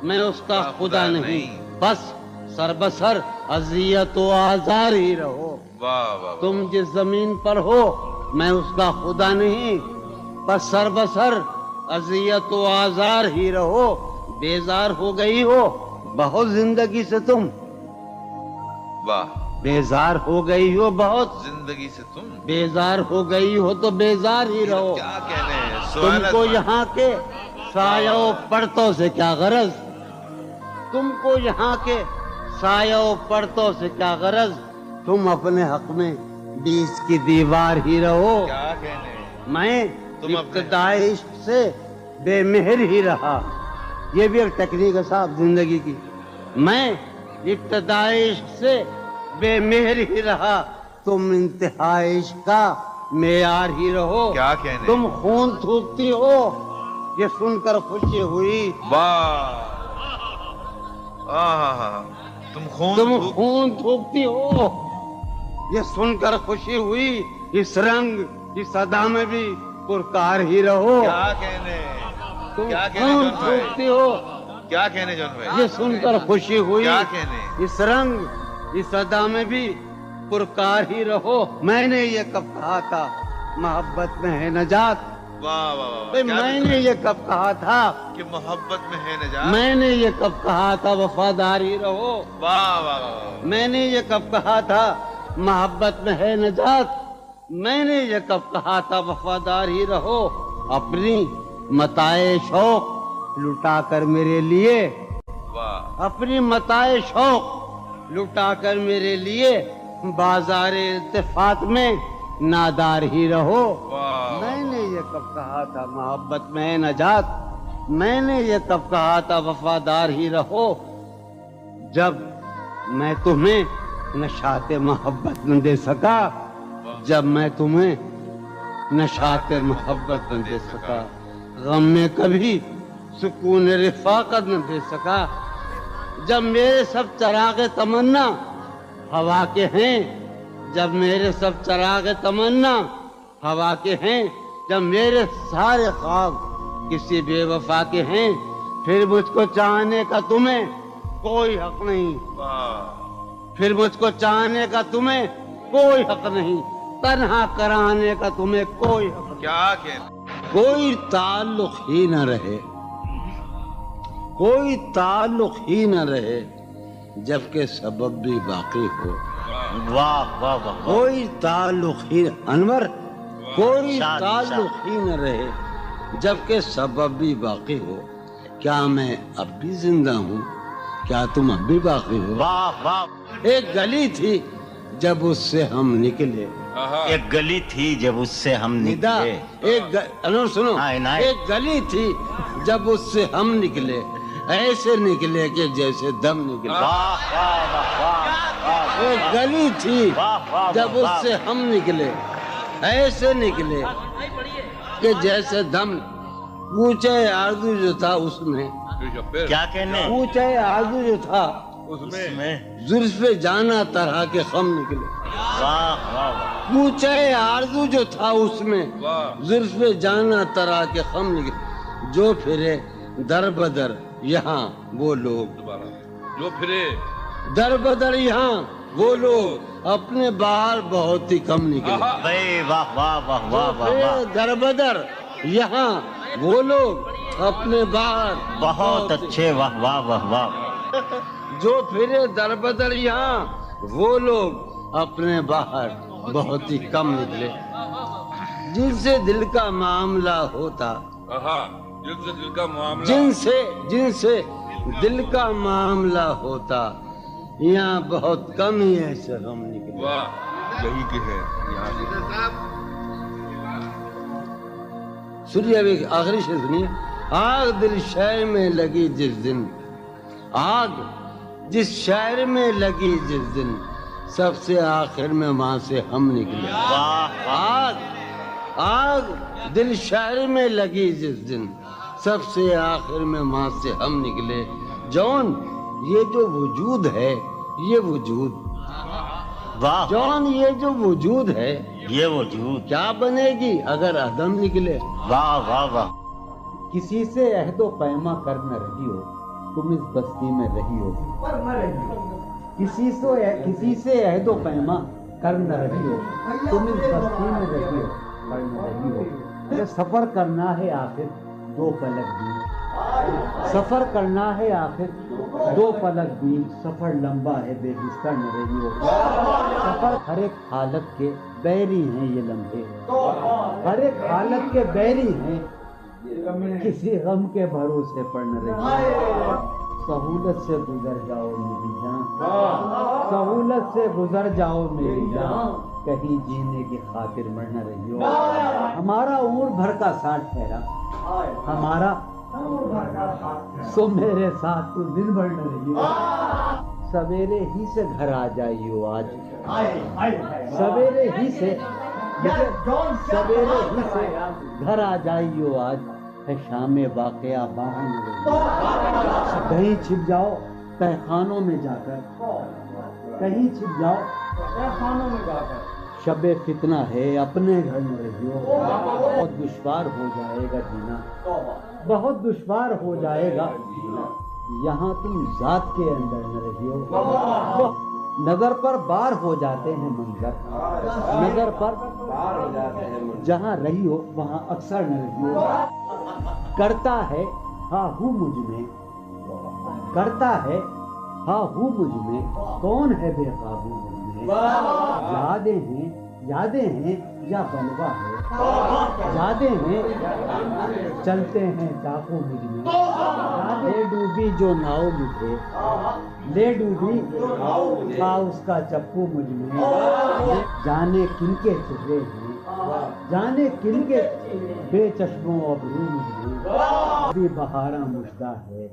A: میں اس کا خدا نہیں بس سر بسر اذیت و آزار ہی رہو تم جس زمین پر ہو میں اس کا خدا نہیں بس سر بسر اذیت و آزار ہی رہو بیزار ہو گئی ہو بہت زندگی سے تم بیزار ہو گئی ہو بہت
D: زندگی سے تم
A: بیزار ہو گئی ہو تو بیزار ہی رہو تم کو یہاں کے سایہ و پرتوں سے کیا غرض تم کو یہاں کے سایہ و پرتوں سے کیا غرض تم اپنے حق میں 20 کی دیوار ہی رہو میں ابتدائی عشق سے بے مہر ہی رہا یہ بھی ایک ٹیکنیک ہے صاحب زندگی کی میں ابتدائی عشق سے بے مہر ہی رہا تم انتہائی عشق کا معیار ہی رہو تم خون تھوکتی ہو یہ سن کر خوشی ہوئی
D: تم
A: خون تھوکتی ہو یہ سن کر خوشی ہوئی اس رنگ اس ادا میں بھی پرکار ہی رہو تم خون تھوکتی ہو
D: کیا کہنے جون بھائی
A: یہ سن کر خوشی ہوئی اس رنگ اس ادا میں بھی پرکار ہی رہو میں نے یہ کب کہا تھا محبت میں ہے نجات میں نے یہ کب کہا تھا
D: کہ محبت میں ہے نجات
A: میں نے یہ کب کہا تھا وفادار ہی رہو میں نے یہ کب کہا تھا محبت میں ہے نجات میں نے یہ کب کہا تھا وفادار ہی رہو اپنی متاع شوق لٹا کر میرے لیے اپنی متاع شوق لٹا کر میرے لیے بازار التفات میں نادار ہی رہو میں نے یہ کب کہا تھا محبت میں ہے نجات میں نے یہ کب کہا تھا وفادار ہی رہو جب میں تمہیں نشاط محبت نہ دے سکا جب میں تمہیں نشاط محبت نہ دے سکا غم میں کبھی سکون رفاقت نہ دے سکا. جب میرے سب چراغ تمنا ہوا کے ہیں، جب میرے سب چراغ تمنا ہوا کے ہیں، جب میرے سارے خواب کسی بے وفا کے ہیں، پھر مجھ کو چاہنے کا تمہیں کوئی حق نہیں. پھر مجھ کو چاہنے کا تمہیں کوئی حق نہیں، تنہا کرانے کا تمہیں کوئی حق نہیں.
D: کیا کہنے.
A: کوئی تعلق ہی نہ رہے، کوئی تعلق ہی نہ رہے جبکہ سبب بھی باقی ہو.
B: واہ واہ واہ.
A: کوئی تعلق ہی انور، کوئی تعلق ہی نہ رہے جبکہ سبب بھی باقی ہو. کیا میں اب بھی زندہ ہوں؟ کیا تم اب بھی باقی ہو؟
B: واہ واہ.
A: ایک گلی تھی جب اس سے ہم نکلے.
B: ایک گلی تھی جب اس سے ہم
A: ندا
B: نکلے.
A: انور سنو،
B: ہاں، عنایت.
A: ایک گلی تھی جب اس سے ہم نکلے، ایسے نکلے کہ جیسے دم نکلے.
B: واہ واہ واہ واہ.
A: ایک گلی تھی
B: واہ واہ
A: جب اس سے ہم نکلے، ایسے نکلے کہ جیسے دم. پوچھے آرزو جو تھا اس میں،
B: کیا کہنے
A: پوچھے آرزو جو تھا
B: اس میں.
A: زلف جانا طرح کے خم نکلے.
B: واہ واہ واہ.
A: پوچھے آرزو جو تھا اس میں، زلف جانا طرح کے خم نکلے. جو پھرے در بدر یہاں وہ لوگ،
D: جو پھرے
A: در بدر یہاں وہ لوگ، اپنے باہر بہت ہی کم نکلے.
B: بھائی واہ واہ واہ واہ واہ واہ.
A: در بدر یہاں وہ لوگ، اپنے باہر
B: بہت اچھے. واہ واہ واہ واہ.
A: جو پھرے در بدر یہاں وہ لوگ، اپنے باہر بہت ہی کم نکلے. جن سے دل کا معاملہ ہوتا،
D: جن سے دل کا معاملہ،
A: جن سے دل کا معاملہ ہوتا، یہاں بہت کم ہی ایسے غم نکلے.
D: واہ یہی کہ ہے یہاں سے.
A: سنیے ابھی آخری شعر سنیے. آگ دل شہر میں لگی جس دن، آگ جس شہر میں لگی جس دن، سب سے آخر میں وہاں سے ہم نکلے. آگ دل شہر میں لگی جس دن، سب سے آخر میں وہاں سے ہم نکلے. جون یہ جو وجود ہے، یہ وجود،
B: واہ.
A: جون یہ جو وجود ہے،
B: یہ وجود
A: کیا بنے گی اگر عدم نکلے.
B: واہ واہ واہ.
A: کسی سے عہد و پیما کر نہ رہی ہو تم اس بستی میں رہی ہو. کسی سے عہد و پیما کر نہ رہی ہو تم اس بستی میں رہی ہو، پر نہ رہی ہو. یہ سفر کرنا ہے آخر دو پلک بھی، سفر کرنا ہے آخر دو پلک بھی. سفر لمبا ہے بے بستر نہ رہی ہو. سفر ہر ایک حالت کے بیری ہیں یہ لمحے، ہر ایک حالت کے بیری ہیں، کسی غم کے بھروسے پر نہ رہی ہو. سہولت سے گزر جاؤ میری جان، سہولت سے گزر جاؤ میری جان، کہیں جینے کی خاطر مر نہ رہی ہو. ہمارا عمر بھر کا ساتھ ٹھہرا، ہمارا سو میرے ساتھ تو دن بھر نہ رہی ہو. سویرے ہی سے گھر آ جائیو آج، سویرے ہی سے گھر آ جائیو آج، ہے شام واقعہ باہر نہ رہی ہو. کہیں چھپ جاؤ تہ خانوں میں جا کر، کہیں چھپ جاؤ تہ خانوں میں جا کر، شب فتنہ ہے اپنے گھر نہ رہی ہو. بہت دشوار ہو جائے گا جینا، بہت دشوار ہو جائے گا جینا، یہاں تم ذات کے اندر نہ رہی ہو. نظر پر بار ہو جاتے ہیں منظر، نظر پر جہاں رہی ہو وہاں اکثر نہ رہی ہو. کرتا ہے ہاں ہوں مجھ میں، کرتا ہے ہاں ہوں مجھ میں، کون ہے بے قابو مجھ میں. یادیں ہیں یا بلوا ہے، یادیں ہیں چلتے ہیں ڈاکو مجھ میں. لے ڈوبی جو ناؤ مجھے، لے ڈوبی تھا اس کا چپو مجھ میں. جانے کن کے چہرے ہیں، جانے کن کے بے چشموں ابرو مجھ میں. اب بھی بہاراں مژدہ ہے،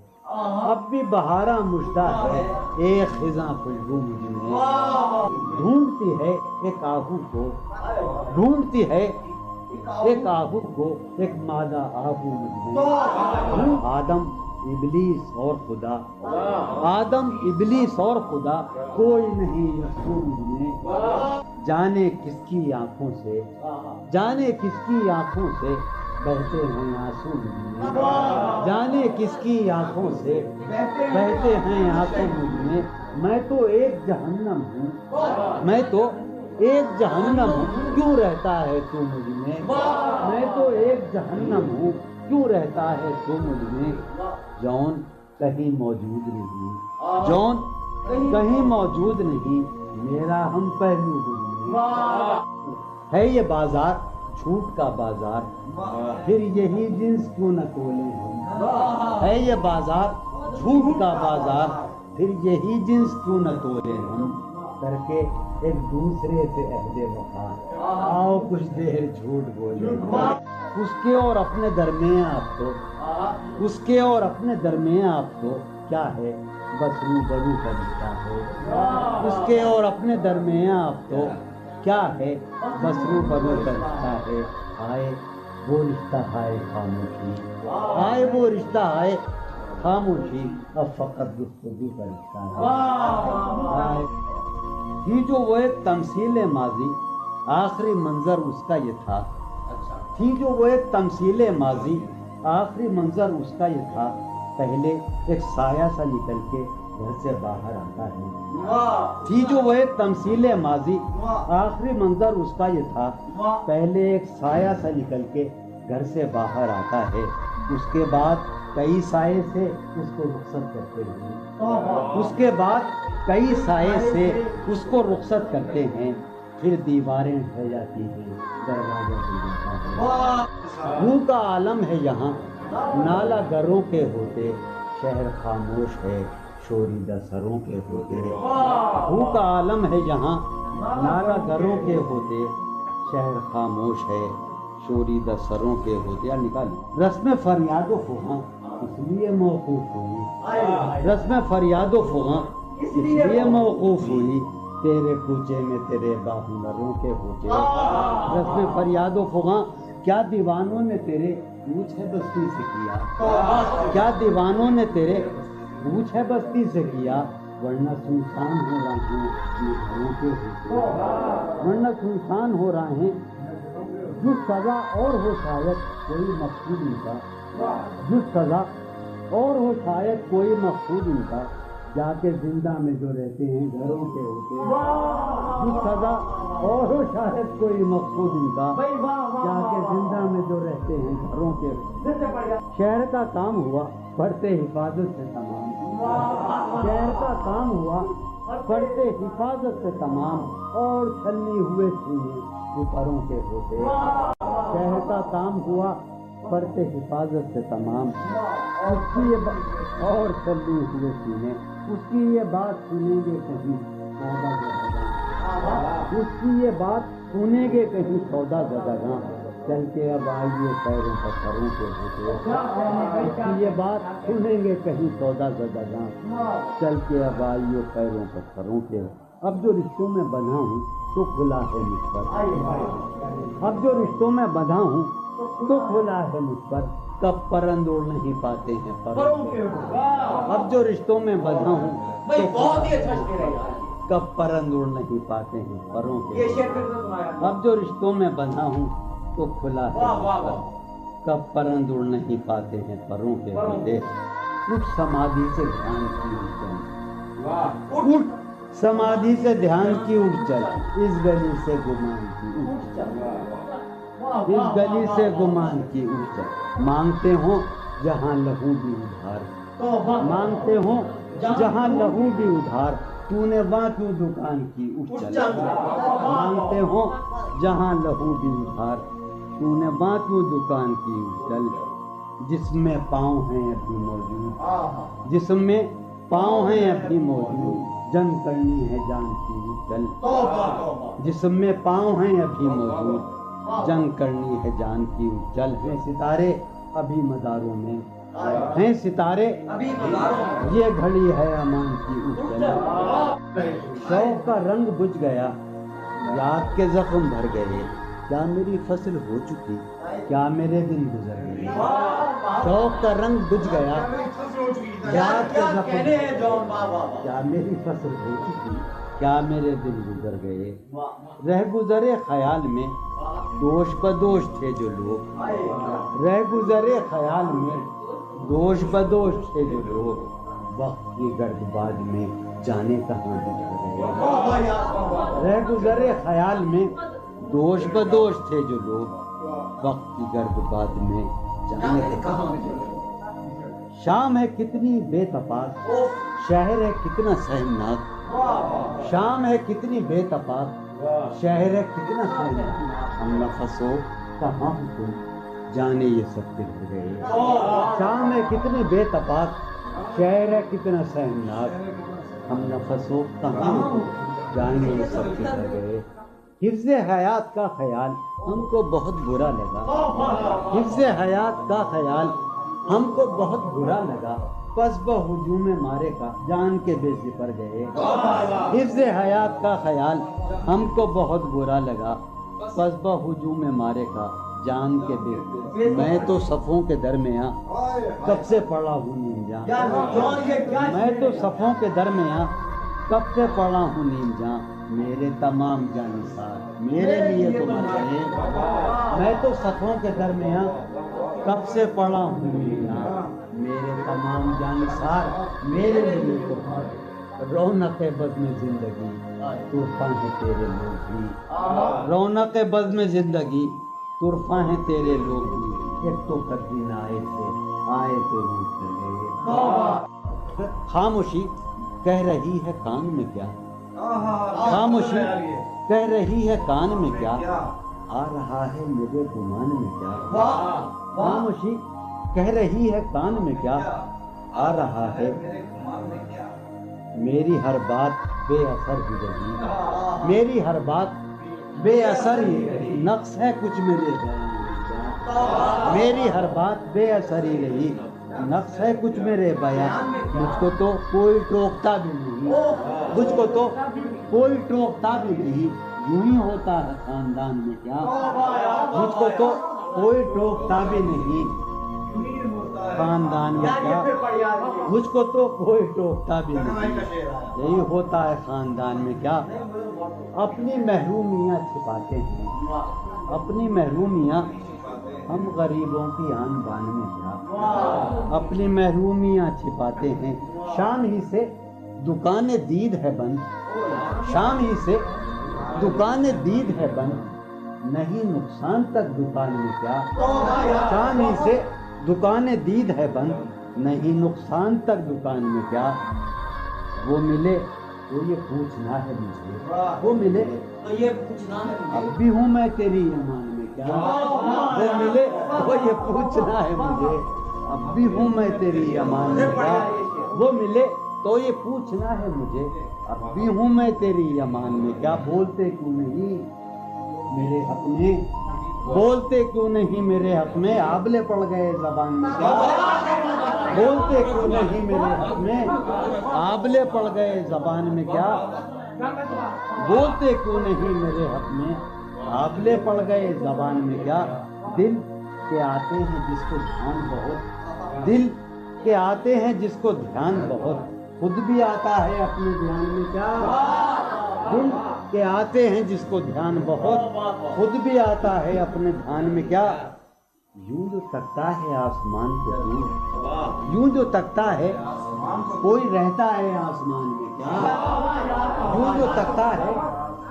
A: اب بھی بہاراں مژدہ ہے، ایک خزاں خوشبو مجھ میں. ڈھونڈتی ہے ایک آہو کو، ڈھونڈتی ہے
E: ایک آہو کو ایک مادہ آہو مجھ میں، آدم ابلیس اور خدا، آدم ابلیس اور خدا، کوئی نہیں یسوع مجھ میں، جانے کس کی آنکھوں سے، جانے کس کی آنکھوں سے بہتے ہیں آنسو مجھ میں، جانے کس کی آنکھوں سے بہتے ہیں آنسو مجھ میں تو ایک جہنم ہوں، میں تو ایک جہنم ہوں، کیوں رہتا ہے تو مجھ میں تو ایک جہنم ہوں، کیوں رہتا ہے تو مجھ میں، جون کہیں موجود نہیں، جون کہیں موجود نہیں، میرا ہم پہلو مجھ میں، ہے یہ بازار جھوٹ کا بازار، پھر یہی جنس کیوں نہ تولیں ہم، ہے یہ بازار جھوٹ کا بازار، پھر یہی جنس کیوں نہ تولیں ہم، کر کے ایک دوسرے سے عہد وفا، آؤ کچھ دیر جھوٹ بولے، اس کے اور اپنے درمیان آپ تو، اس کے اور اپنے درمیان آپ تو کیا ہے، بس روبرو کا رشتہ ہے، اس کے اور اپنے درمیان آپ تو کیا ہے، بس روبرو کا رشتہ ہے، آئے وہ رشتہ آئے خاموشی، آئے وہ رشتہ آئے خاموشی، اب فقط گفتگو کا رشتہ ہے، تھی جو وہ ایک تمثیل ماضی، آخری منظر اس کا یہ تھا، تھی جو وہ ایک تمثیل ماضی، آخری منظر اس کا یہ تھا، پہلے ایک سایہ سا نکل کے گھر سے باہر آتا ہے، تھی جو وہ ایک تمثیل ماضی، آخری منظر اس کا یہ تھا، پہلے ایک سایہ سا نکل کے گھر سے باہر آتا ہے، اس کے بعد کئی سائے سے اس کو رخصت کرتے ہیں، اس کے بعد کئی سائے سے اس کو رخصت کرتے ہیں، پھر دیواریں ڈھہ جاتی ہیں، دروازہ کھل جاتا ہے، منہ کا عالم ہے یہاں، نالا گروں کے ہوتے، شہر خاموش ہے، شوریدہ سروں کے ہوتے، منہ کا عالم ہے یہاں، نالا گروں کے ہوتے، شہر خاموش ہے، شوریدہ سروں کے ہوتے، نکالی رسم فریاد و فغاں اس لیے موقوف ہوئی، رسم فریاد و فغاں اس لیے موقوف ہوئی، تیرے کوچے میں تیرے باہنروں کے ہوتے، رسم فریاد و فغاں، کیا دیوانوں نے تیرے پوچھ ہے بستی سے کیا، کیا دیوانوں نے تیرے پوچھ ہے بستی سے کیا، ورنہ سنسان ہو رہے ہیں گھروں کے ہوتے، ورنہ سنسان ہو رہے ہیں، جو سزا اور ہو شاید کوئی مقصود ان کا، جو سزا اور ہو شاید کوئی مقصود ان کا، جا کے زندہ میں جو رہتے ہیں گھروں کے ہوتے، جو سزا اور ہو شاید کوئی مقصود ان کا، جا کے زندہ میں جو رہتے ہیں گھروں کے ہوتے، شہر کا کام ہوا پڑھتے حفاظت سے تمام، شہر کا کام ہوا پڑھتے حفاظت سے تمام، اور چھلنی ہوئے سینے اوپروں کے ہوتے، شہر کا کام ہوا پڑھتے حفاظت سے تمام، اس کی یہ اور چھلنی ہوئے سینے، اس کی یہ بات سنیں گے کہیں سودا زدگاں، اس کی یہ بات سنیں گے کہیں سودا زدگاں، چل کے اب آئیے پیروں پر سروں کے ہوتے، اس کی یہ بات سنیں گے کہیں سودا زدگاں، چل کے اب آئیے پیروں پر سروں کے، اب جو رشتوں میں بندھا ہوں تو کھلا ہے مجھ پر، اب جو رشتوں میں بندھا ہوں تو کھلا ہے مجھ پر، کب پرند اڑ نہیں پاتے ہیں پروں کے، اب جو رشتوں میں بندھا ہوں تو کب پرند اڑ نہیں پاتے ہیں پروں کے، اب جو رشتوں میں بندھا ہوں تو کھلا ہے مجھ پر، کب پرند اڑ نہیں پاتے ہیں پروں کے ہوتے، اٹھ سمادھی سے دھیان کی اٹھ چل، اٹھ سمادھی سے دھیان کی اٹھ چل، اس گلی سے گمان کی اٹھ چل، اس گلی سے گمان کی اٹھ چل، مانگتے ہوں جہاں لہو بھی ادھار، مانگتے ہوں جہاں لہو بھی ادھار، تو نے وہاں کیوں دکان کی اٹھ چل، مانگتے ہوں جہاں لہو بھی ادھار، تو نے وہاں کیوں دکان کی اٹھ چل، جسم میں پاؤں ہیں ابھی موجود، جسم میں پاؤں ہیں ابھی موجود، جنگ کرنی ہے جان کی اٹھ چل، جسم میں پاؤں ہیں ابھی موجود، جنگ کرنی ہے جان کی اٹھ چل، ہیں ستارے ابھی مداروں میں، ہیں ستارے یہ گھڑی ہے امان کی اٹھ چل، شوق کا رنگ بجھ گیا، یاد کے زخم بھر گئے، کیا میری فصل ہو چکی، کیا میرے دن گزر گئے، شوق کا رنگ بجھ گیا، یاد کے زخم، کیا میری فصل ہو چکی، کیا میرے دن گزر گئے، رہ گزرے خیال میں دوش بدوش تھے جو لوگ، رہ گزرے خیال میں دوش بدوش تھے جو لوگ، وقت کی گرد باد میں جانے کہاں بچ گئے، رہ گزرے خیال میں دوش بدوش تھے جو لوگ، وقت کی گرد باد میں جانے کہاں بچ گئے، شام ہے کتنی بے تفاق، شہر ہے کتنا سہمناک، شام ہے کتنی بے تفاق، شہر ہے کتنا سہمناک، ہم نفسوں کہاں تم جانے یہ سب بگڑ گئے، شام ہے کتنی بے تفاق، شہر ہے کتنا سہمناک، ہم نفسوں کہاں تم جانے یہ سب بگڑ گئے، حفظ حیات کا خیال ہم کو بہت برا لگا، حفظ حیات کا خیال ہم کو بہت برا لگا، پس بہجوم مارے کا جان کے بے زپر گئے، حفظ حیات کا خیال ہم کو بہت برا لگا، پس بہجوم مارے کا جان کے بے، میں تو صفوں کے درمیاں کب سے پڑا ہوں نیم جاں، میں تو صفوں کے درمیاں کب سے پڑا ہوں نیم جاں، میرے تمام جانسار میرے لیے تو مر گئے، میں تو صفوں کے درمیاں کب سے پڑا ہوں نیم جاں، میرے تمام جانسار میرے لیے تو مر گئے، رونق بزم زندگی طرفاں ہیں تیرے لوگ بھی، رونق بزم زندگی طرفاں ہیں تیرے لوگ بھی، ایک تو قدین آئے تھے آئے تو روٹ چلے، خاموشی کہہ رہی ہے کان میں کیا، خاموشی کہہ رہی ہے کان میں کیا، آ رہا ہے میرے گمان میں کیا، خاموشی کہہ رہی ہے کان میں کیا، آ رہا ہے، میری ہر بات بے اثر ہی رہی، میری ہر بات بے اثر ہی رہی، نقص ہے کچھ میرے بیان میں کیا، میری ہر بات بے اثر ہی رہی، نقص ہے کچھ میرے بیان، مجھ کو تو کوئی ٹوکتا بھی نہیں، مجھ کو تو کوئی ٹوکتا بھی نہیں، یوں ہی ہوتا ہے خاندان میں کیا، مجھ کو تو کوئی ٹوکتا بھی نہیں خاندان میں کیا، مجھ کو تو کوئی ٹوکتا بھی نہیں، یہی ہوتا ہے خاندان میں کیا، اپنی محرومیاں چھپاتے ہیں، اپنی محرومیاں ہم غریبوں کی آن بان میں کیا، اپنی محرومیاں چھپاتے ہیں، شام ہی سے دکان دید ہے بند، شام ہی سے دکان دید ہے بند، نہیں نقصان تک دکان میں کیا، شام ہی سے دکان دید ہے بند، نہیں نقصان تک دکان میں کیا، وہ ملے تو یہ پوچھنا ہے مجھے، وہ ملے تو یہ پوچھنا ہے، اب بھی ہوں میں تیری ایمان میں کیا، وہ ملے تو یہ پوچھنا ہے مجھے، اب بھی ہوں میں تیری امان میں کیا، وہ ملے تو یہ پوچھنا ہے مجھے، اب بھی ہوں میں تیری امان میں کیا، بولتے کیوں نہیں میرے حق میں، بولتے کیوں نہیں میرے حق میں، آبلے پڑ گئے زبان میں کیا، بولتے کیوں نہیں میرے حق میں، آبلے پڑ گئے زبان میں کیا، بولتے کیوں نہیں میرے حق میں، آبلے پڑ گئے زبان میں کیا، دل کے آتے ہیں جس کو دھیان بہت، دل کے آتے ہیں جس کو دھیان بہت، خود بھی آتا ہے اپنے دھیان میں کیا، دل کے آتے ہیں جس کو دھیان بہت، خود بھی آتا ہے اپنے دھیان میں کیا، یوں جو تکتا ہے آسمان کو تو، یوں جو تکتا ہے کوئی رہتا ہے آسمان میں کیا، یوں جو تکتا ہے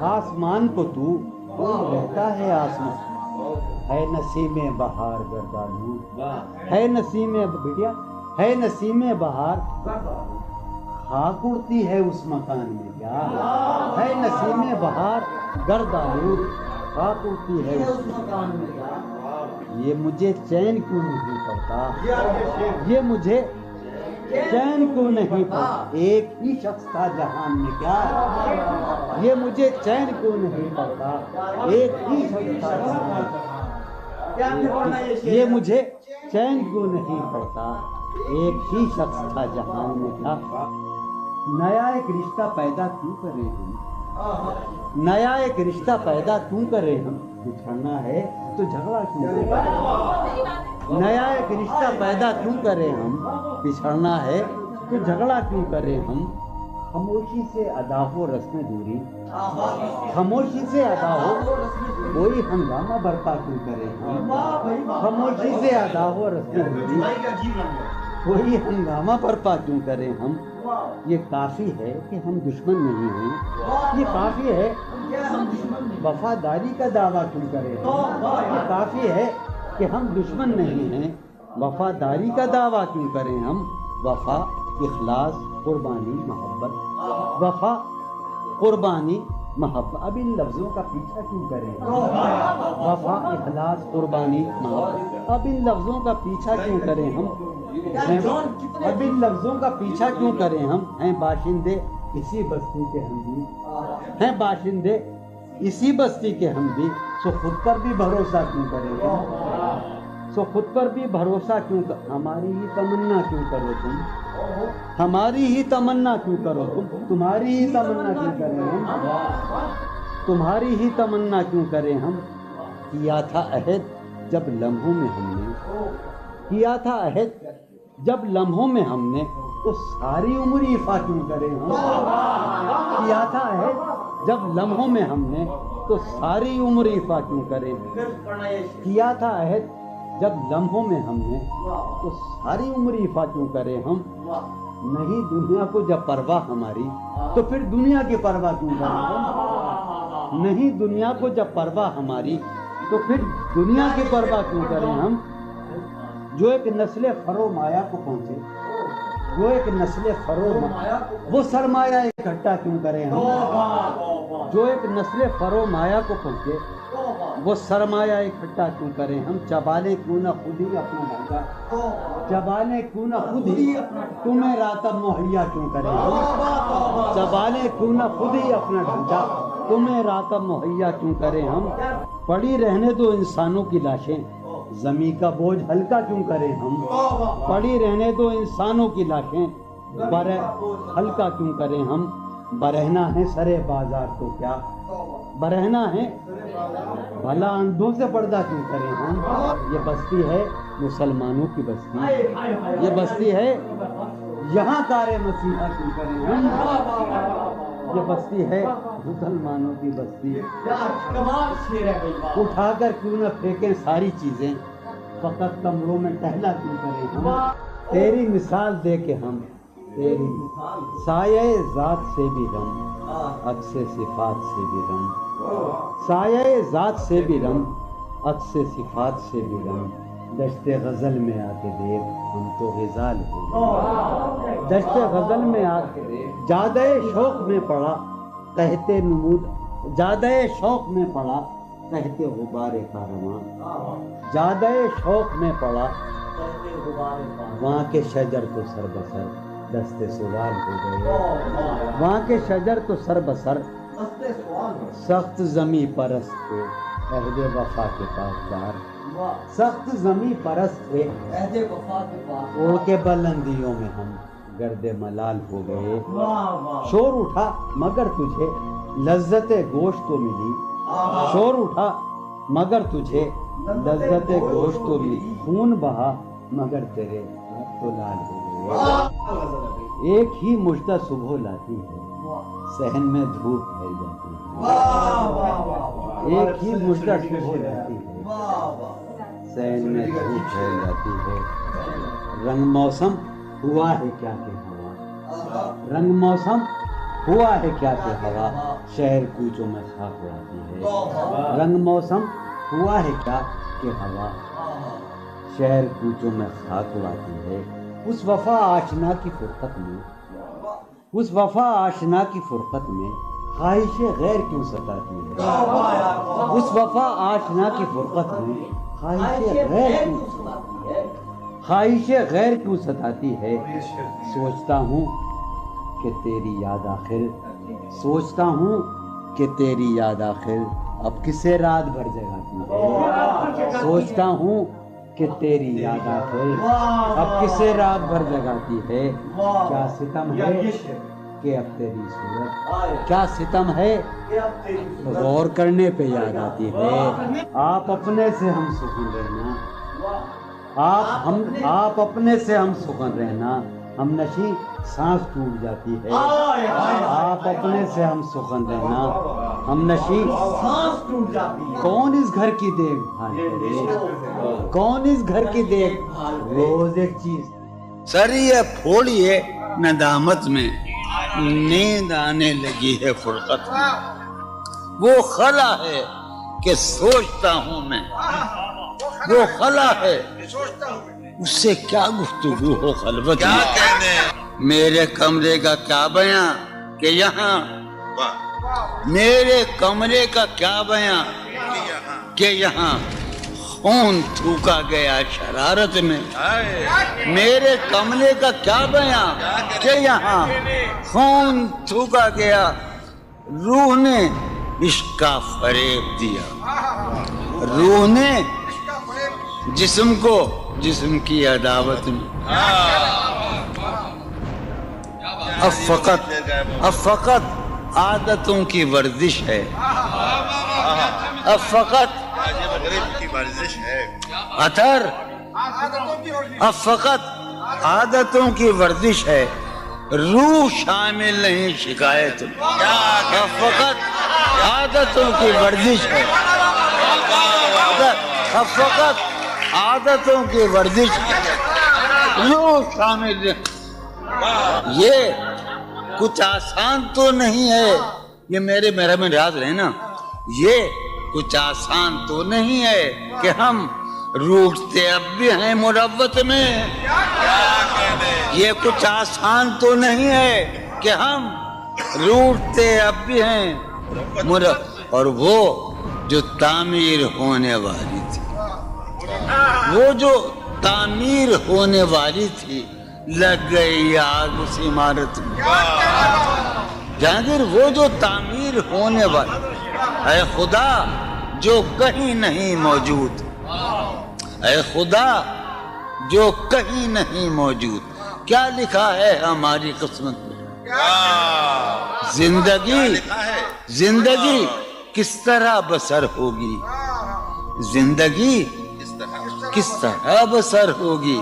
E: آسمان کو تو، کوئی رہتا ہے آسمان، ہے نسیم بہار گردالو، ہے نسیم بٹیا، ہے نسیم بہار خاک اڑتی ہے اس مکان میں کیا، ہے نسیم بہار گرد آلود خاک اڑتی ہے اس مکان میں کیا، یہ مجھے چین کیوں نہیں پڑتا، یہ مجھے چین کیوں نہیں پڑتا، ایک ہی شخص تھا جہان میں کیا، یہ مجھے چین کیوں نہیں پڑتا، ایک ہی شخص تھا جہان میں، یہ مجھے چین کیوں نہیں پڑتا، ایک ہی شخص تھا جہان میں کیا، نیا ایک رشتہ پیدا کیوں کرے ہم، نیا ایک رشتہ پیدا کیوں کرے ہم، بچھڑنا ہے تو جھگڑا کیوں کریں؟ نیا ایک رشتہ پیدا کیوں کریں ہم؟ بچھڑنا ہے تو جھگڑا کیوں کریں ہم؟ خاموشی سے ادا ہو رسم دوری، خاموشی سے ادا ہو، کوئی ہنگامہ برپا کیوں کریں ہم؟ خاموشی سے ادا ہو رسم دوری، کوئی ہنگامہ برپا کیوں کریں ہم؟ یہ کافی ہے کہ ہم دشمن نہیں ہیں، یہ کافی ہے وفاداری کا دعویٰ کیوں کریں ہم؟ یہ کافی ہے کہ ہم دشمن نہیں ہیں، وفاداری کا دعویٰ کیوں کریں ہم؟ وفا، اخلاص، قربانی، محبت، وفا، قربانی، محبت، اب ان لفظوں کا پیچھا کیوں کریں ہم؟ وفا، اخلاص، قربانی، محبت، اب ان لفظوں کا پیچھا کیوں کریں ہم؟ اب ان لفظوں کا پیچھا کیوں کریں ہم؟ ہیں باشندے اسی بستی کے ہم بھی، ہیں باشندے اسی بستی کے ہم بھی، سو خود پر بھی بھروسہ کیوں کریں ہم؟ سو خود پر بھی بھروسہ کیوں ہماری ہی تمنا کیوں کرو تم، ہماری ہی تمنا کیوں کرو تم، تمہاری ہی تمنا کیوں کریں ہم، تمہاری ہی تمنا کیوں کریں ہم؟ کیا تھا عہد جب لمحوں میں ہم نے، کیا تھا عہد جب لمحوں میں ہم نے، تو ساری عمر ایفا کیوں کریں ہم؟ کیا تھا عہد جب لمحوں میں ہم نے، تو ساری عمر ایفا کیوں کریں؟ کیا تھا عہد جب لمحوں میں ہم نے، تو ساری عمر ایفا کیوں کریں ہم؟ نہیں دنیا کو جب پرواہ ہماری، تو پھر دنیا کی پرواہ کیوں کریں ہم؟ نہیں دنیا کو جب پرواہ ہماری، تو پھر دنیا کی پرواہ کیوں کریں ہم؟ جو ایک نسل فرو مایا کو پہنچے، جو ایک نسل فرو وہ سرمایہ اکٹھا کیوں کریں ہم؟ جو ایک نسل فرو مایا کو پہنچے وہ سرمایہ اکٹھا کیوں کریں ہم؟ چبالیں کیوں نہ خود ہی اپنا ڈھانچہ، چبالیں کیوں نہ خود ہی تمہیں راتب مہیا کیوں کریں ہم؟ چبالیں کیوں نہ خود ہی اپنا ڈھانچہ، تمہیں راتب مہیا کیوں کریں ہم؟ پڑی رہنے دو انسانوں کی لاشیں، زمین کا بوجھ ہلکا کیوں کریں ہم؟ پڑی رہنے دو انسانوں کی لاشیں، ہلکا کیوں کریں ہم؟ برہنا ہے سرے بازار تو کیا، برہنا ہے بھلا اندھوں سے پردہ کیوں کریں ہم؟ یہ بستی ہے مسلمانوں کی بستی، یہ بستی ہے یہاں کار مسیحا کیوں کریں ہم؟ یہ بستی ہے مسلمانوں کی بستی، اٹھا کر کیوں نہ پھینکیں ساری چیزیں، فقط کمروں میں ٹہلا کیوں کریں ہم؟ تیری مثال دے کے ہم، تیری سایہ ذات سے بھی رم، عکس صفات سے بھی رم، سایہ ذات سے بھی رم، عکس صفات سے بھی رم، دشت غزل میں آ کے دیکھ ہم تو غزال ہو گئے، دشت غزل میں آ کے دیکھ، جادہ شوق میں پڑا تحت نمود، جادہ شوق میں پڑا تحت غبار کارواں، جادہ شوق میں پڑا وہاں کے شجر تو سر بسر دست سوال ہو گئے، وہاں کے شجر تو سر بسر سخت زمیں پرست تھے عہد وفا کے پاسدار، سخت زمیں پرست تھے اڑ کے بلندیوں میں ہم گرد ملال ہو گئے، شور اٹھا مگر تجھے لذت گوشت تو ملی، شور اٹھا مگر تجھے لذت گوشت تو ملی، خون بہا مگر تیرے تو لال ہو گئے، ایک ہی مژدہ صبح لاتی ہے صحن میں دھوپ پھیل جاتی ہے، ایک ہی مژدہ صبح لاتی ہے صحن میں دھوپ پھیل جاتی ہے، رنگ موسم ہوا ہے کیا کہ ہوا، رنگ موسم ہوا ہے کیا کہ ہوا شہر کوچوں میں خاک اڑاتی ہے، رنگ موسم ہوا ہے کیا کہ ہوا شہر کوچوں میں خاک اڑاتی ہے، اس وفا آشنا کی فرقت میں، اس وفا آشنا کی فرقت میں خواہش غیر کیوں ستاتی ہے، اس وفا آشنا کی فرقت میں خواہش غیر کیوں ستاتی ہے، سوچتا ہوں کہ تیری یاد آخر، سوچتا ہوں کہ تیری یاد آخر اب کسے رات بھر جگاتی ہے، سوچتا ہوں کہ تیری یاد آخر اب کسے رات بھر جگاتی ہے، کیا ستم ہے کہ اب تیری صورت کیا ستم ہے غور کرنے پہ یاد آتی ہے آپ اپنے سے ہم سخن رہنا آپ اپنے سے ہم سخن رہنا ہم نشی سانس ٹوٹ جاتی ہے آپ اپنے سے ہم سخن رہنا ہم نشی سانس ٹوٹ جاتی ہے کون اس گھر کی دیکھ بھال کرے کون اس گھر کی دیکھ بھال روز ایک چیز
A: سر یہ پھوڑیے ندامت میں نیند آنے لگی ہے فرقت میں وہ خلا ہے کہ سوچتا ہوں میں وہ خلا ہے اس سے کیا گفتگو ہو خلوت
D: کیا
A: میں
D: کہنے
A: میرے کمرے کا کیا بیاں کہ یہاں میرے کمرے کا کیا بیاں کہ یہاں خون تھوکا گیا شرارت میں میرے کمرے کا کیا بیاں کہ یہاں خون تھوکا گیا روح نے عشق کا فریب دیا روح نے جسم کو جسم کی عداوت میں اب فقط عادتوں کی ورزش ہے اب فقط
D: کی ورزش ہے
A: اثر اب فقط عادتوں کی ورزش ہے روح شامل نہیں شکایت اب فقط عادتوں کی ورزش ہے اب فقط عادتوں کی ورزش روح شامل نہیں یہ کچھ آسان تو نہیں ہے یہ میرا میں راز رہے نا یہ کچھ آسان تو نہیں ہے کہ ہم روٹتے اب بھی ہیں مروت میں یہ کچھ آسان تو نہیں ہے کہ ہم روٹتے اب بھی ہیں اور وہ جو تعمیر ہونے والی تھی وہ جو تعمیر ہونے والی تھی لگ گئی آگ اس عمارت میں جہانگیر وہ جو تعمیر ہونے والی اے خدا جو کہیں نہیں موجود اے خدا جو کہیں نہیں موجود کیا لکھا ہے ہماری قسمت میں زندگی کس طرح بسر ہوگی زندگی کس طرح بسر ہوگی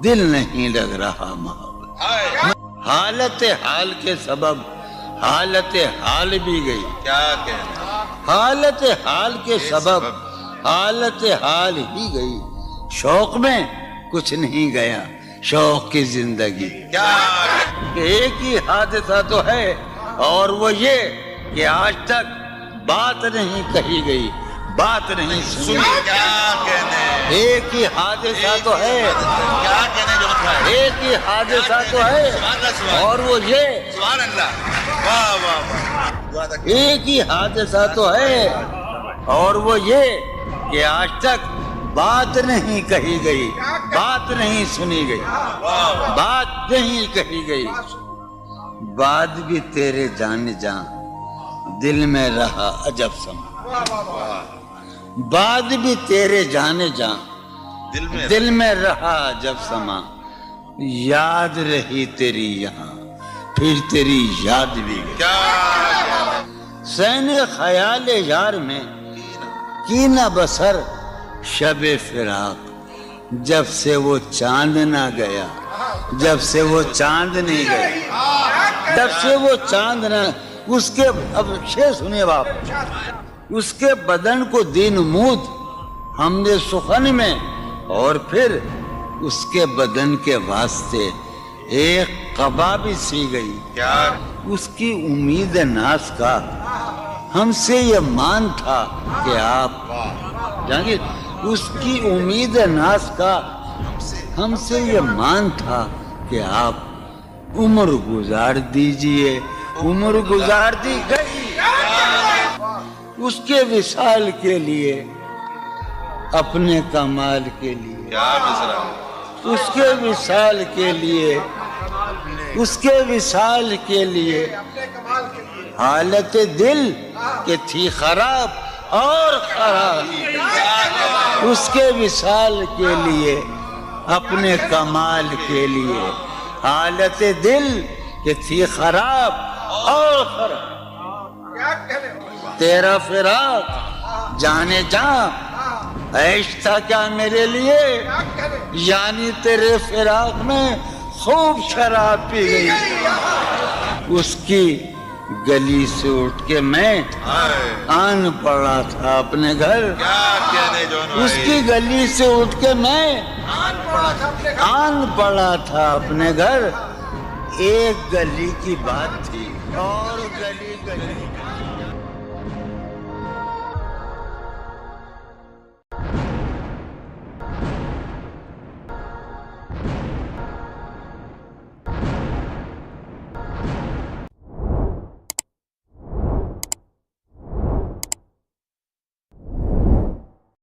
A: دل نہیں لگ رہا محبت حالت حال کے سبب حالت حال بھی گئی
D: کیا کہنے
A: حالت حال کے سبب حالت حال ہی گئی شوق میں کچھ نہیں گیا شوق کی زندگی ایک ہی حادثہ تو ہے اور وہ یہ کہ آج تک بات نہیں کہی گئی بات نہیں سنی
D: کیا کہنے
A: ایک ہی حادثہ تو ہے
D: کیا کہنے جو ہے
A: ایک ہی حادثہ تو ہے اور وہ یہ
D: سبحان اللہ واہ واہ واہ
A: ایک ہی حادثہ تو ہے اور وہ یہ کہ آج تک بات نہیں کہی گئی بات نہیں سنی گئی بات نہیں کہی گئی بات بھی تیرے جان دل میں رہا عجب سما بات بھی تیرے جانے دل میں رہا عجب سما یاد رہی تیری یہاں پھر تیری یاد بھی سین خیال یار میں کی نہ بسر شب فراق جب سے وہ چاند نہ گیا جب سے وہ چاند نہیں گیا جب سے وہ چاند نہ اس کے اب شعر سنیے باپ اس کے بدن کو دین مود ہم نے سخن میں اور پھر اس کے بدن کے واسطے ایک قبا بھی سی گئی اس کی امید ناز کا ہم سے یہ مان تھا کہ آپ جانگیر اس کی امید ناز کا ہم سے یہ مان تھا کہ آپ عمر گزار دیجئے عمر گزار دی گئی اس کے وصال کے لیے اپنے کمال کے لیے اس کے وصال کے لیے اس کے وصال کے لیے حالت دل کہ تھی خراب اور خراب اس کے وصال کے لیے اپنے کمال کے لیے حالت دل کہ تھی خراب اور خراب. تیرا فراق جانے جاں عیش تھا کیا میرے لیے, یعنی تیرے فراق میں خوب شراب پی گئی. اس کی گلی سے اٹھ کے میں آن پڑا تھا اپنے گھر. اس کی گلی سے اٹھ کے میں آن پڑا تھا اپنے گھر. ایک گلی کی بات تھی اور گلی